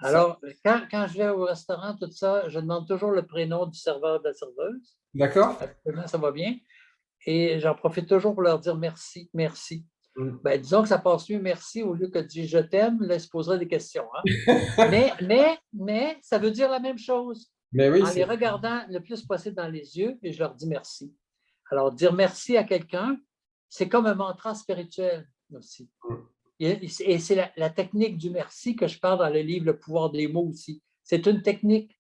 Ça, Alors, quand je vais au restaurant, tout ça, je demande toujours le prénom du serveur, de la serveuse. d'accord? Habituellement, ça va bien. Et j'en profite toujours pour leur dire merci, merci. Mm. Ben, disons que ça passe mieux merci au lieu que de dire je t'aime, là, il se poserait des questions. Hein? Mais, ça veut dire la même chose. Mais oui, En les c'est. regardant le plus possible dans les yeux, et je leur dis merci. Alors, dire merci à quelqu'un, c'est comme un mantra spirituel aussi. Et c'est la technique du merci que je parle dans le livre Le pouvoir des mots aussi. C'est une technique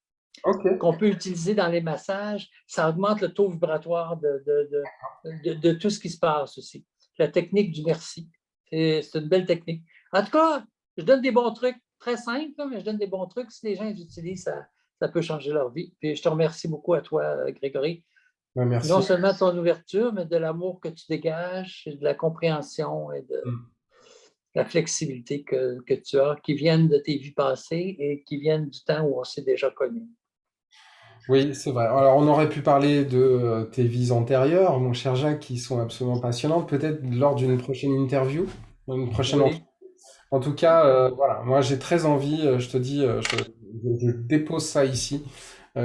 Ok. qu'on peut utiliser dans les massages. Ça augmente le taux vibratoire de tout ce qui se passe aussi. La technique du merci. C'est une belle technique. En tout cas, je donne des bons trucs très simples, mais je donne des bons trucs. Si les gens les utilisent, ça peut changer leur vie. Puis je te remercie beaucoup à toi, Grégory. Ouais, Non merci. seulement de ton ouverture, mais de l'amour que tu dégages, et de la compréhension et de Mm. la flexibilité que tu as, qui viennent de tes vies passées et qui viennent du temps où on s'est déjà connus. Oui, c'est vrai. Alors, on aurait pu parler de tes vies antérieures, mon cher Jacques, qui sont absolument passionnantes, peut-être lors d'une prochaine interview, une prochaine Oui. En tout cas, voilà, moi j'ai très envie, je te dis, je dépose ça ici.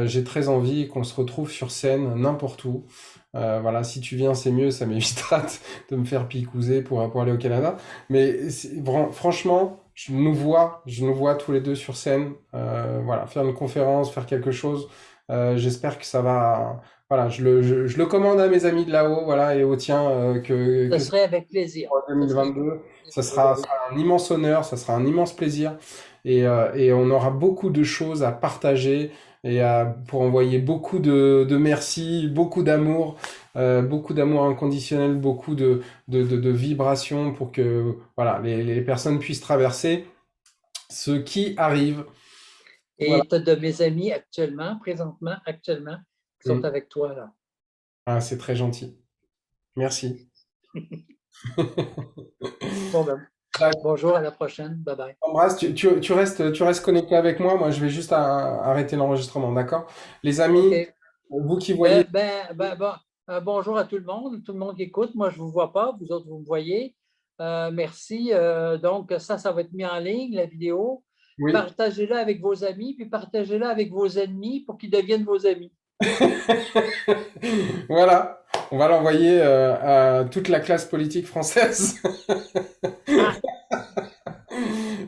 J'ai très envie qu'on se retrouve sur scène n'importe où. Voilà, si tu viens, c'est mieux, ça m'évitera de me faire picouser pour aller au Canada. Mais franchement, je nous vois tous les deux sur scène. Voilà, faire une conférence, faire quelque chose. J'espère que ça va. Voilà, je le commande à mes amis de là-haut, voilà, et au tien, Ce que serait avec plaisir. en Ce serait 2022. avec Ça sera un immense honneur, ça sera un immense plaisir et on aura beaucoup de choses à partager pour envoyer beaucoup de merci, beaucoup d'amour inconditionnel, beaucoup de vibrations pour que voilà, les personnes puissent traverser ce qui arrive. Voilà. Et tu as de mes amis actuellement, qui sont Mm. avec toi là. Ah, c'est très gentil. Merci. Bon, ben, Jacques, bonjour, à la prochaine. Bye bye. Ambras, tu restes connecté avec moi. Moi, je vais juste arrêter l'enregistrement, d'accord? Les amis, OK. vous qui voyez, Bon, bonjour à tout le monde qui écoute. Moi, je ne vous vois pas, vous autres, vous me voyez. Merci. Donc, ça va être mis en ligne, la vidéo. oui. Partagez-la avec vos amis, puis partagez-la avec vos ennemis pour qu'ils deviennent vos amis. Voilà, on va l'envoyer à toute la classe politique française. Ah,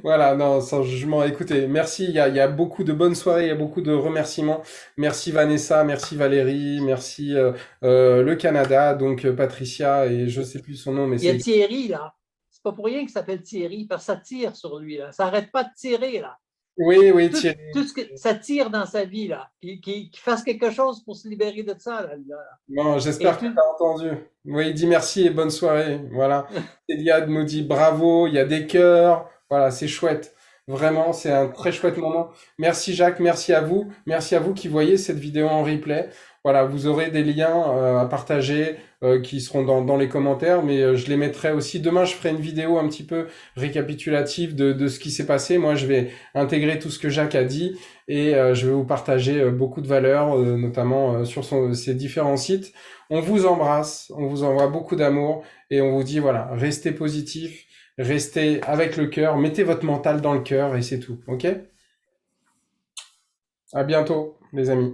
Voilà, non, sans jugement. Écoutez, merci. Il y a beaucoup de bonnes soirées, il y a beaucoup de remerciements. Merci Vanessa, merci Valérie, merci le Canada, donc Patricia et je sais plus son nom, mais il y a c'est Thierry, là. C'est pas pour rien qu'il s'appelle Thierry, parce que ça tire sur lui, là. Ça n'arrête pas de tirer, là. oui, oui, Tout Thierry. ce que ça tire dans sa vie, là. Qu'il fasse quelque chose pour se libérer de ça, là. Bon, Et j'espère que tout. tu as entendu. Oui, il dit merci et bonne soirée. Voilà. Eliade nous dit bravo, il y a des cœurs. Voilà, c'est chouette. Vraiment, c'est un très chouette moment. Merci Jacques, merci à vous. Merci à vous qui voyez cette vidéo en replay. Voilà, vous aurez des liens à partager qui seront dans les commentaires, mais je les mettrai aussi. Demain, je ferai une vidéo un petit peu récapitulative de ce qui s'est passé. Moi, je vais intégrer tout ce que Jacques a dit et je vais vous partager beaucoup de valeurs, notamment sur ses différents sites. On vous embrasse, on vous envoie beaucoup d'amour et on vous dit voilà, restez positif, restez avec le cœur, mettez votre mental dans le cœur et c'est tout, ok? À bientôt, les amis.